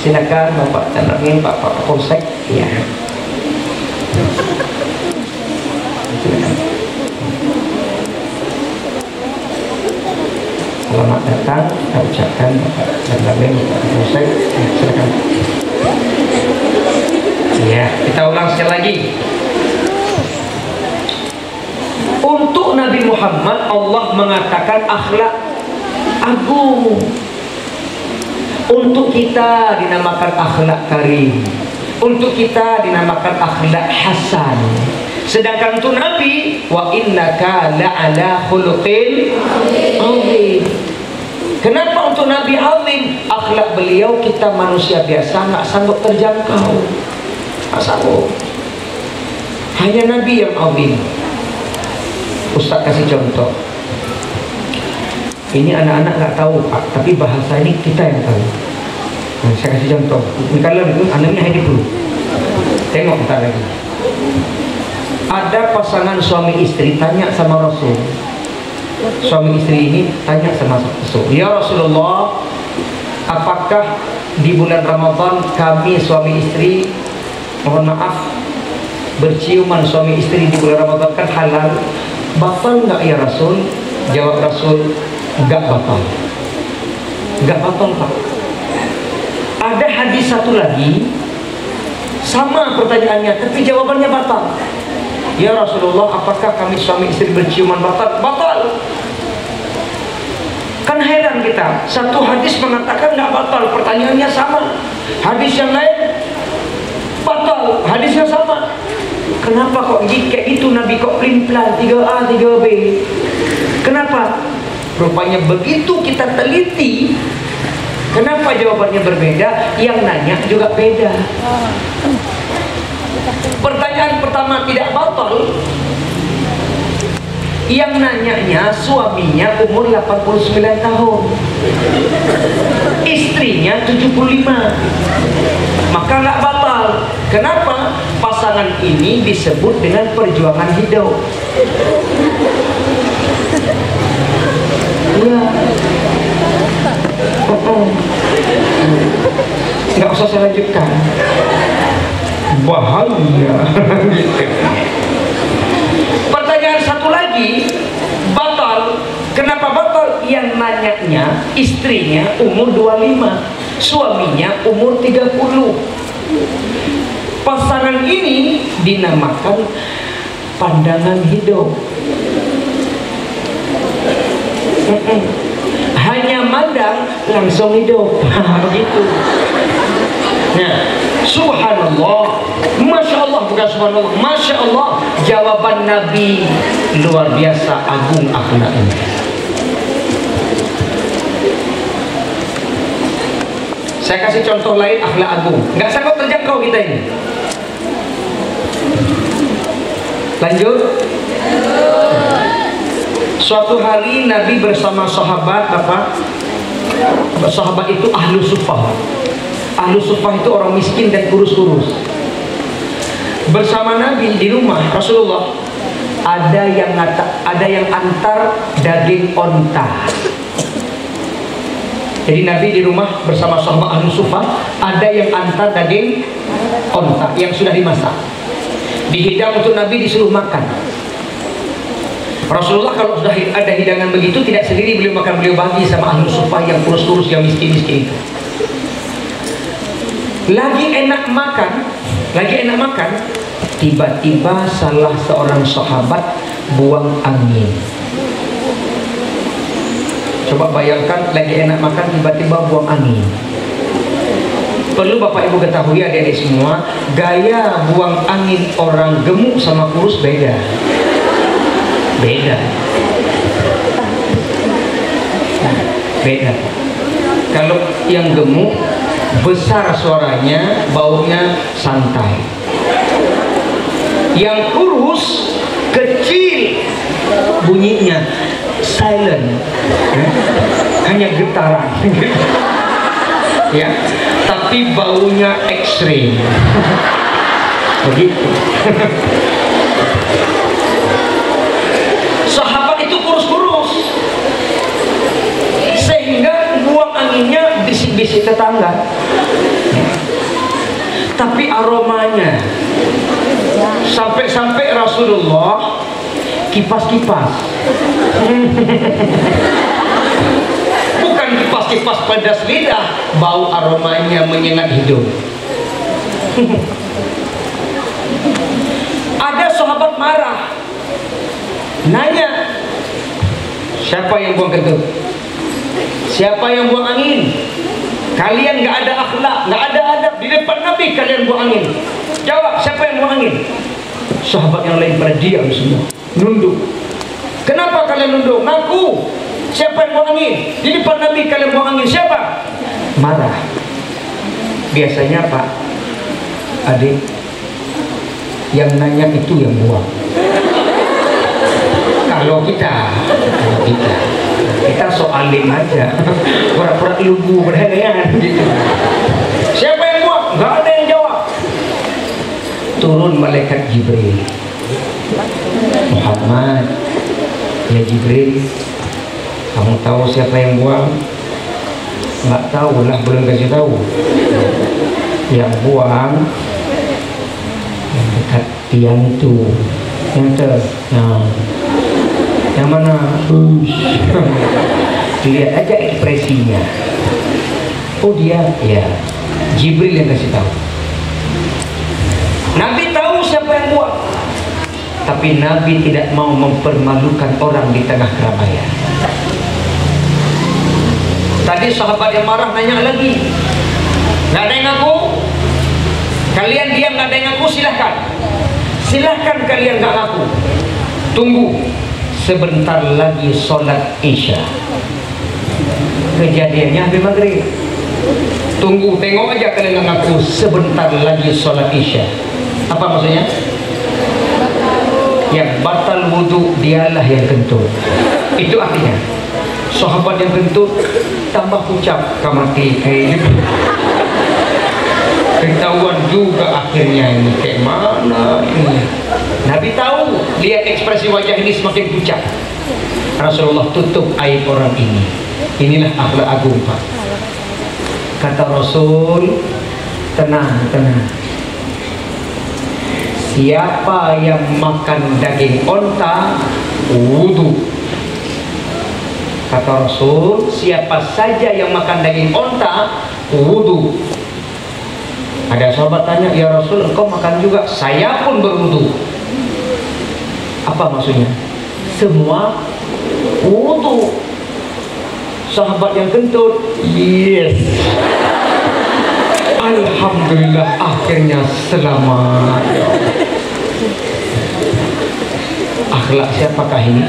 Silakan Bapak Tanangin, Bapak Polsek. Ya. Selamat datang, kita ucapkan Bapak Tanangin, Bapak Polsek. Silakan. Ya, kita ulang sekali lagi. Untuk Nabi Muhammad Allah mengatakan akhlak agung. Untuk kita dinamakan akhlak karim. Untuk kita dinamakan akhlak hasan. Sedangkan untuk Nabi, wa innaka la'ala khuluqin azim. Kenapa untuk Nabi azim? Akhlak beliau kita manusia biasa nggak sanggup terjangkau. Nggak sanggup. Hanya Nabi yang azim. Ustaz kasih contoh. Ini anak-anak nggak tahu Pak, tapi bahasa ini kita yang tahu. Nah, saya kasih contoh. Kalau itu anaknya hidup dulu. Tengok bentar lagi. Ada pasangan suami istri tanya sama Rasul. Suami istri ini tanya sama Rasul, ya Rasulullah, apakah di bulan Ramadan kami suami istri, mohon maaf, berciuman suami istri di bulan Ramadan kan halal, batal nggak ya Rasul? Jawab Rasul, enggak batal. Enggak batal Pak. Ada hadis satu lagi, sama pertanyaannya, tapi jawabannya batal. Ya Rasulullah, apakah kami suami istri berciuman batal? Batal. Kan heran kita, satu hadis mengatakan nggak batal, pertanyaannya sama. Hadis yang lain batal, hadisnya sama. Kenapa kok kayak itu Nabi kok pelin-pelan 3A 3B? Kenapa? Rupanya begitu kita teliti, kenapa jawabannya berbeda, yang nanya juga beda. Pertanyaan pertama tidak batal. Yang nanyanya suaminya umur 89 tahun, istrinya 75, maka nggak batal. Kenapa? Pasangan ini disebut dengan perjuangan hidup. Iya. Nggak usah saya lanjutkan, bahaya. Pertanyaan satu lagi, batal. Kenapa batal? Yang nanyanya istrinya umur 25, suaminya umur 30. Pasangan ini dinamakan pandangan hidup. Hanya mandang langsung hidup. Begitu. Nah, subhanallah, masya Allah, bukan subhanallah, masya Allah, jawaban Nabi luar biasa agung akhlaknya. Saya kasih contoh lain akhlak agung, nggak sanggup terjangkau kita ini. Lanjut. Suatu hari Nabi bersama sahabat, sahabat itu ahlu sufah. Ahlu sufah itu orang miskin dan kurus-kurus. Bersama Nabi di rumah Rasulullah ada yang antar daging onta. Jadi Nabi di rumah bersama sahabat ahlu sufah ada yang antar daging onta yang sudah dimasak. Dihidang untuk Nabi, disuruh makan. Rasulullah kalau sudah ada hidangan begitu tidak sendiri, beliau makan, beliau bagi sama ahlu sufah yang kurus-kurus, yang miskin-miskin itu. Lagi enak makan, tiba-tiba salah seorang sahabat buang angin. Coba bayangkan, lagi enak makan tiba-tiba buang angin. Perlu Bapak Ibu ketahui, adik-adik semua, gaya buang angin orang gemuk sama kurus beda. Kalau yang gemuk besar suaranya, baunya santai. Yang kurus kecil, bunyinya silent, hanya getaran. Ya, tapi baunya ekstrim. Begitu. Sahabat itu kurus-kurus, sehingga buang anginnya bisik-bisik tetangga. Tapi aromanya sampai Rasulullah kipas-kipas. Bukan kipas-kipas pedas lidah, bau aromanya menyengat hidung. Ada sahabat marah, nanya, siapa yang buang kentut? Siapa yang buang angin? Kalian nggak ada akhlak, nggak ada adab, di depan Nabi kalian buang angin. Jawab, siapa yang buang angin? Sahabat yang lain pada diam semua, nunduk. Kenapa kalian nunduk? Ngaku. Siapa yang buang angin? Di depan Nabi kalian buang angin. Siapa? Marah. Biasanya Pak, adik, yang nanya itu yang buang. Kalau kita soalin aja, pura-pura lugu berhadian gitu. Siapa yang buang? Nggak ada yang jawab. Turun malaikat Jibril. Muhammad, ya Jibril, kamu tahu siapa yang buang? Nggak tahu lah, belum kasih tahu. Yang buang yang dekat tiang itu, yang mana? Lihat aja ekspresinya. Oh dia, ya Jibril yang kasih tahu. Nabi tahu siapa yang buang, tapi Nabi tidak mau mempermalukan orang di tengah keramaian. Tadi sahabat yang marah nanya lagi, nggak ada yang ngaku? Kalian diam, nggak ada yang ngaku? Silahkan kalian nggak ngaku. Tunggu, sebentar lagi sholat Isya. Kejadiannya habis maghrib. Tunggu, tengok aja kalian nggak ngaku. Sebentar lagi sholat Isya. Apa maksudnya? Yang batal wudu dialah yang kentut. Itu artinya sahabat yang kentut tambah pucat kamati kayak gitu. Ketahuan juga akhirnya ini kayak mana ini. Nabi tahu, lihat ekspresi wajah ini semakin pucat. Rasulullah tutup aib orang ini. Inilah akhlak agung, Pak. Kata Rasul, tenang, tenang. Siapa yang makan daging onta, wudu. Kata Rasul, siapa saja yang makan daging onta, wudu. Ada sahabat tanya, ya Rasul, engkau makan juga? Saya pun berwudu. Apa maksudnya? Semua wudu. Sahabat yang kentut, yes. Alhamdulillah, akhirnya selamat. Akhlak siapakah ini?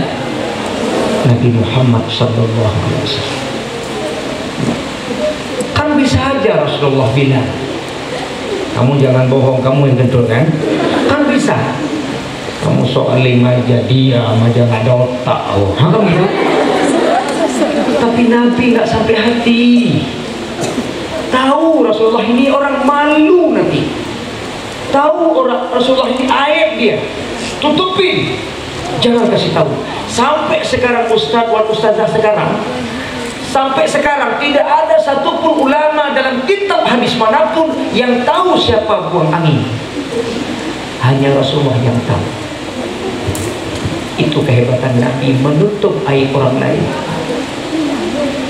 Nabi Muhammad sallallahu alaihi wasallam. Kan bisa aja Rasulullah bilang, kamu jangan bohong, kamu yang kentut kan? Kan bisa. Kamu soal lima aja, diam aja, nggak ada otak. Oh, kan gitu. Tapi Nabi nggak sampai hati. Tahu Rasulullah ini orang malu Nabi. Tahu orang Rasulullah ini aib dia. Tutupin. Jangan kasih tahu. Sampai sekarang ustazah sekarang, sampai sekarang tidak ada satupun ulama dalam kitab hadis manapun yang tahu siapa buang angin. Hanya Rasulullah yang tahu. Itu kehebatan Nabi, menutup aib orang lain.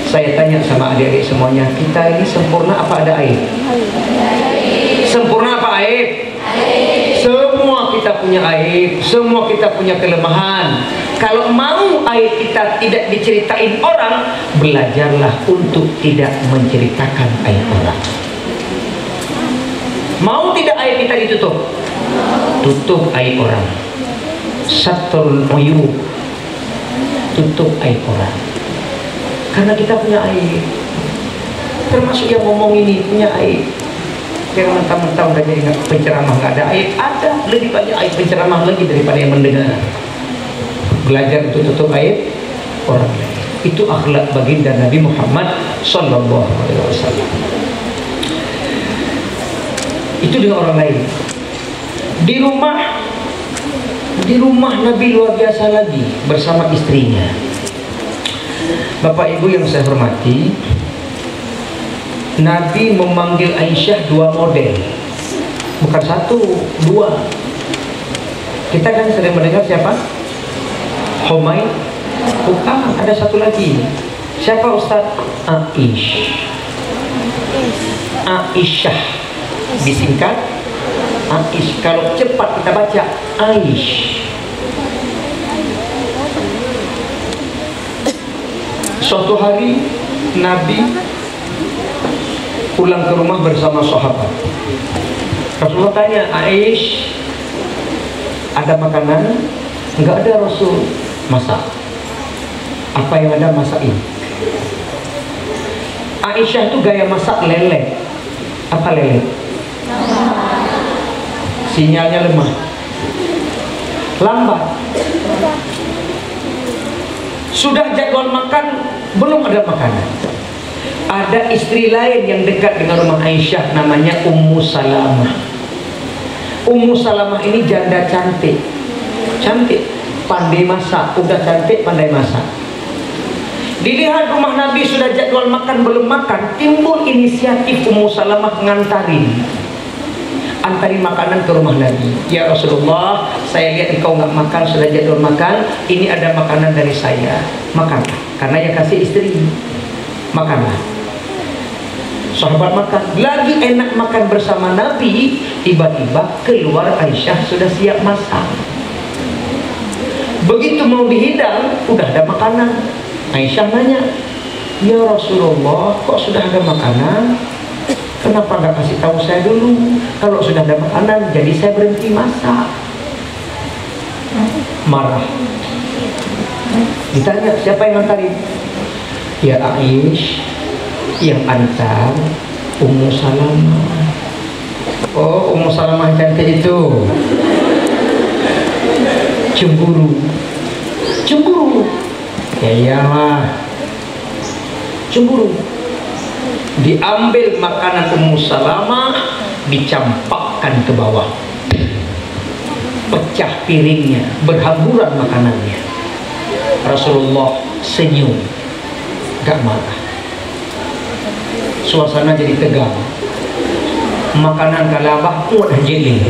Saya tanya sama adik-adik semuanya, kita ini sempurna apa ada aib? Sempurna apa aib? Semua kita punya aib, semua kita punya kelemahan. Kalau mau aib kita tidak diceritain orang, belajarlah untuk tidak menceritakan aib orang. Mau tidak aib kita ditutup? Tutup aib orang. Satrul uyub, tutup aib orang. Karena kita punya aib. Termasuk yang ngomong ini punya aib. Yang mentang-mentang udah jadi penceramah nggak ada aib, ada lebih banyak aib penceramah lagi daripada yang mendengar. Belajar untuk tutup aib orang lain. Itu akhlak baginda Nabi Muhammad sallallahu alaihi wasallam. Itu dengan orang lain. Di rumah Nabi luar biasa lagi bersama istrinya. Bapak Ibu yang saya hormati, Nabi memanggil Aisyah dua model, bukan satu, dua. Kita kan sering mendengar siapa? Humaid. Bukan, ada satu lagi. Siapa Ustaz? Aisyah. Disingkat Aish. Kalau cepat kita baca Aish. Suatu hari Nabi pulang ke rumah bersama sahabat. Rasulullah tanya, Aish, ada makanan? Enggak ada Rasul. Masak. Apa yang ada masakin. Aisyah itu gaya masak lele. Apa lele? Sinyalnya lemah, lambat. Sudah jadwal makan, belum ada makanan. Ada istri lain yang dekat dengan rumah Aisyah, namanya Ummu Salamah. Ummu Salamah ini janda cantik, pandai masak. Udah cantik, pandai masak. Dilihat rumah Nabi sudah jadwal makan, belum makan, timbul inisiatif Ummu Salamah ngantarin makanan ke rumah Nabi. Ya Rasulullah, saya lihat engkau nggak makan, sudah jadwal makan, ini ada makanan dari saya, makanlah. Karena yang kasih istri, makanlah. Sahabat makan, lagi enak makan bersama Nabi, tiba-tiba keluar Aisyah sudah siap masak. Begitu mau dihidang, udah ada makanan. Aisyah nanya, ya Rasulullah, kok sudah ada makanan? Kenapa nggak kasih tahu saya dulu? Kalau sudah ada makanan, jadi saya berhenti masak. Marah. Ditanya, siapa yang ngantarin? Ya Aish, yang antar Ummu Salamah. Oh, Ummu Salamah cantik itu. Cemburu. Ya iyalah. Cemburu. Diambil makanan Ummu Salamah, dicampakkan ke bawah. Pecah piringnya, berhamburan makanannya. Rasulullah senyum, gak marah. Suasana jadi tegang. Makanan kalabah kuat jeli.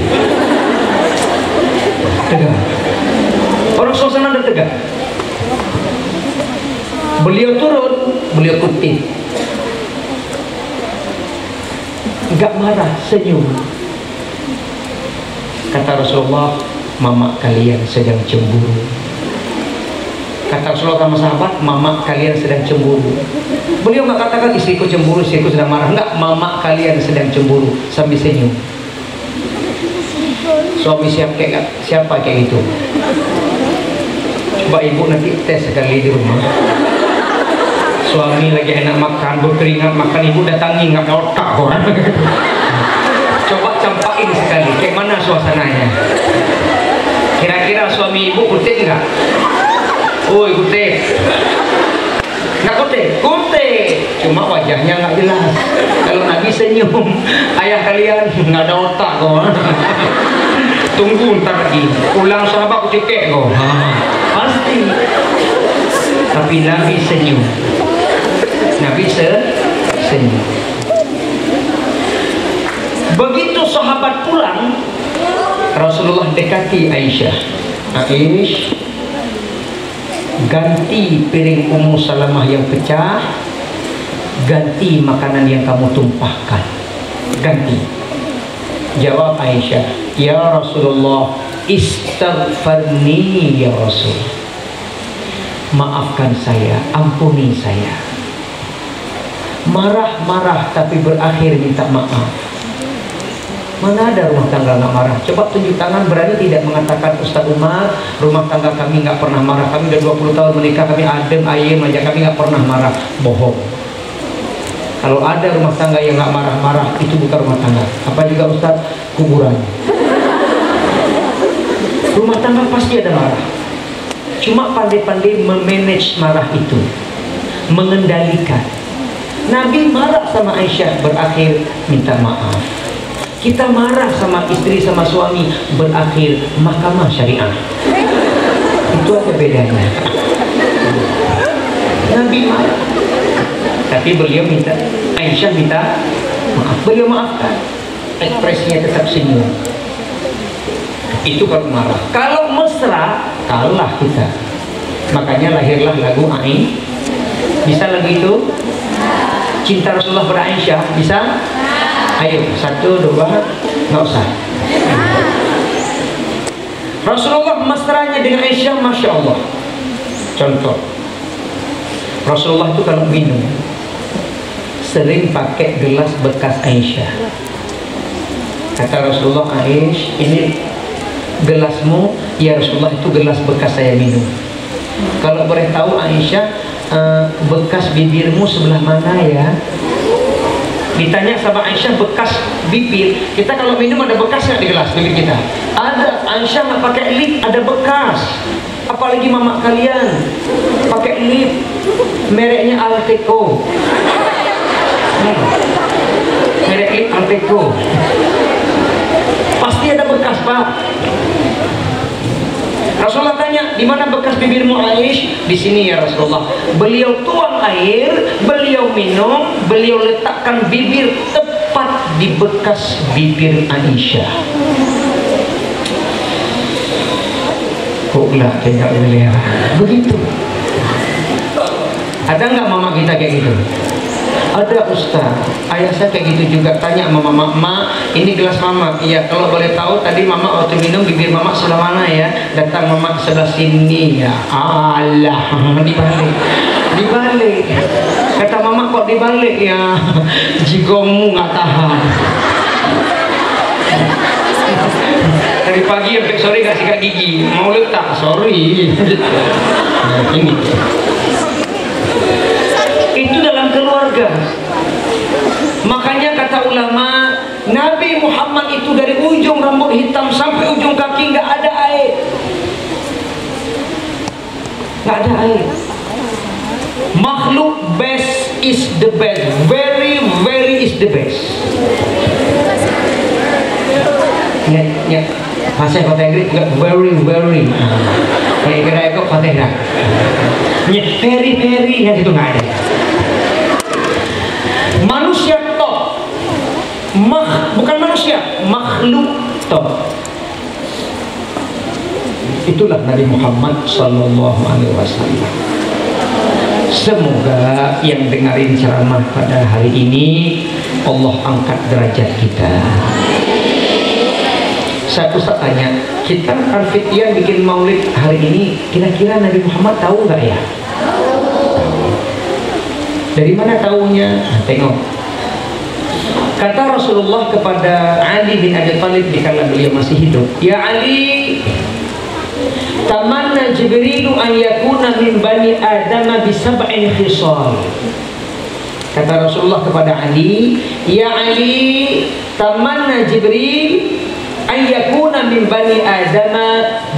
Tegang. Orang suasana udah tegang. Beliau turun, beliau kutip. Gak marah, senyum. Kata Rasulullah, mama kalian sedang cemburu. Kata Rasulullah sama sahabat, mama kalian sedang cemburu. Beliau nggak katakan istriku cemburu, istriku sedang marah. Enggak, mama kalian sedang cemburu. Sambil senyum. Suami siapa kayak gitu? Coba ibu nanti tes sekali di rumah. Suami lagi enak makan, berkeringat makan, ibu datangi nggak ada otak orang. Coba campakin sekali, kayak mana suasananya? Kira-kira suami ibu kutip nggak? Oh, kutip. Nggak kutip? Kutip. Cuma wajahnya nggak jelas. Kalau Nabi senyum, ayah kalian nggak ada otak kok. Tunggu ntar lagi. Pulang sahabat kucekek kok. Pasti. Tapi Nabi senyum. Nabi senyum. Begitu sahabat pulang, Rasulullah dekati Aisyah. Aisyah, ganti piring Ummu Salamah yang pecah, ganti makanan yang kamu tumpahkan, ganti. Jawab Aisyah, ya Rasulullah, istaghfarni ya Rasul, maafkan saya, ampuni saya. Marah-marah tapi berakhir minta maaf. Mana ada rumah tangga nggak marah? Coba tunjuk tangan berani tidak mengatakan, Ustaz Umar, rumah tangga kami nggak pernah marah. Kami udah 20 tahun menikah, kami adem ayem aja, kami nggak pernah marah. Bohong. Kalau ada rumah tangga yang nggak marah-marah, itu bukan rumah tangga. Apa juga Ustaz? Kuburan. Rumah tangga pasti ada marah. Cuma pandai-pandai memanage marah itu, mengendalikan. Nabi marah sama Aisyah, berakhir minta maaf. Kita marah sama istri sama suami, berakhir mahkamah syariah. Itu aja bedanya. Nabi marah, tapi beliau minta, Aisyah minta maaf, beliau maafkan. Ekspresinya tetap senyum. Itu kalau marah. Kalau mesra, kalah kita. Makanya lahirlah lagu Aisyah. Bisa lagu itu? Cinta Rasulullah pada Aisyah, bisa? Ayo, 1, 2, nggak usah. Rasulullah mesranya dengan Aisyah, Masya Allah. Contoh, Rasulullah itu kalau minum sering pakai gelas bekas Aisyah. Kata Rasulullah, Aisyah, ini gelasmu, ya Rasulullah, itu gelas bekas saya minum. Kalau boleh tahu Aisyah, bekas bibirmu sebelah mana ya? Ditanya sama Aisyah bekas bibir. Kita kalau minum ada bekas nggak di gelas bibir kita? Ada. Aisyah nggak pakai lip, ada bekas. Apalagi mama kalian pakai lip, mereknya Alteco. Merek lip Alteco. Pasti ada bekas, Pak. Rasulullah tanya, di mana bekas bibirmu Aisyah? Di sini ya Rasulullah. Beliau tuang air, beliau minum, beliau letakkan bibir tepat di bekas bibir Aisyah. Koklah kayak beliau. Begitu. Ada nggak mama kita kayak gitu? Ada Ustaz, ayah saya kayak gitu juga. Tanya sama mama, Ma, ini gelas mama. Iya, kalau boleh tahu tadi mama waktu minum bibir mama sebelah mana ya? Datang mama sebelah sini ya. Allah, dibalik. Kata mama, kok dibalik ya? Jigomu nggak tahan. Dari pagi sampai sore gak sikat gigi, mau letak, sorry. Nah, ini. Itu dalam keluarga. Makanya kata ulama, Nabi Muhammad itu dari ujung rambut hitam sampai ujung kaki nggak ada air. Nggak ada air. Makhluk best is the best. Very, very is the best. Ya, bahasa kota Inggris juga very, very. Kayak kira itu kota Inggris. Ya, very, very yang itu nggak ada. Manusia top. Bukan manusia, makhluk top. Itulah Nabi Muhammad Sallallahu Alaihi Wasallam. Semoga yang dengerin ceramah pada hari ini Allah angkat derajat kita. Saya tanya, kita Al-Fitiyah bikin maulid hari ini, kira-kira Nabi Muhammad tahu nggak ya? Dari mana tahunya? Nah, tengok. Kata Rasulullah kepada Ali bin Abi Thalib dikala beliau masih hidup, "Ya Ali, tamanna Jibril an yakuna min bani Adam bi sab'in khisal." Kata Rasulullah kepada Ali, "Ya Ali, tamanna Jibril an yakuna min bani Adam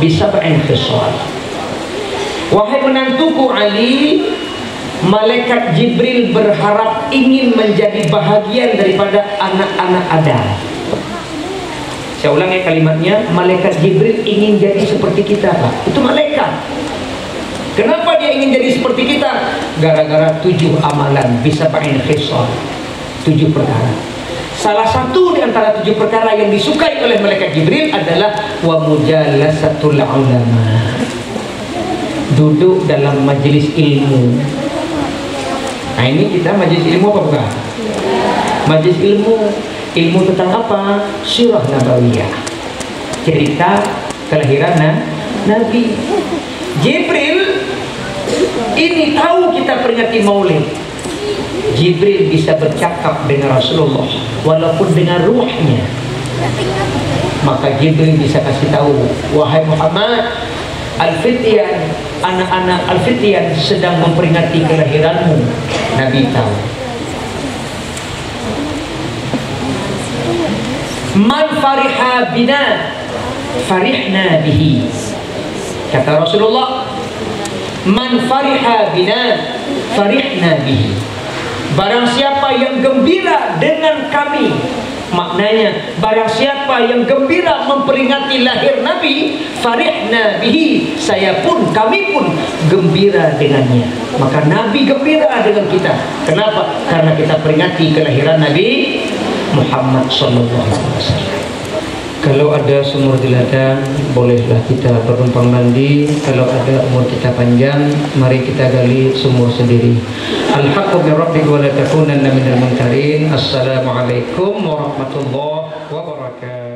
bi sab'in khisal." Wahai menantuku Ali, malaikat Jibril berharap ingin menjadi bahagian daripada anak-anak Adam. Saya ulang ya kalimatnya, malaikat Jibril ingin jadi seperti kita, Pak. Itu malaikat. Kenapa dia ingin jadi seperti kita? Gara-gara 7 amalan, bisa pakai khisal, 7 perkara. Salah satu di antara 7 perkara yang disukai oleh malaikat Jibril adalah wa mujalasatul ulama. Duduk dalam majelis ilmu. Nah, ini kita majelis ilmu apa bukan? Majelis ilmu tentang apa? Sirah Nabawiyah, cerita kelahiran Nabi. Jibril ini tahu kita peringati maulid. Jibril bisa bercakap dengan Rasulullah walaupun dengan ruhnya. Maka Jibril bisa kasih tahu, wahai Muhammad, Al-Fityan, anak-anak Al-Fityan sedang memperingati kelahiranmu. Nabi tahu. Man fariha bina farihna bihi. Kata Rasulullah, man fariha bina farihna bihi. Barang siapa yang gembira dengan kami, maknanya barang siapa yang gembira memperingati lahir Nabi, farihna bihi, saya pun, kami pun gembira dengannya. Maka Nabi gembira dengan kita. Kenapa? Karena kita peringati kelahiran Nabi Muhammad sallallahu alaihi wasallam. Kalau ada sumur di ladang, bolehlah kita bernumpang mandi. Kalau ada umur kita panjang, mari kita gali sumur sendiri. Al-haqqu bi rabbika wa la takunanna minal mumtarin. Assalamualaikum warahmatullahi wabarakatuh.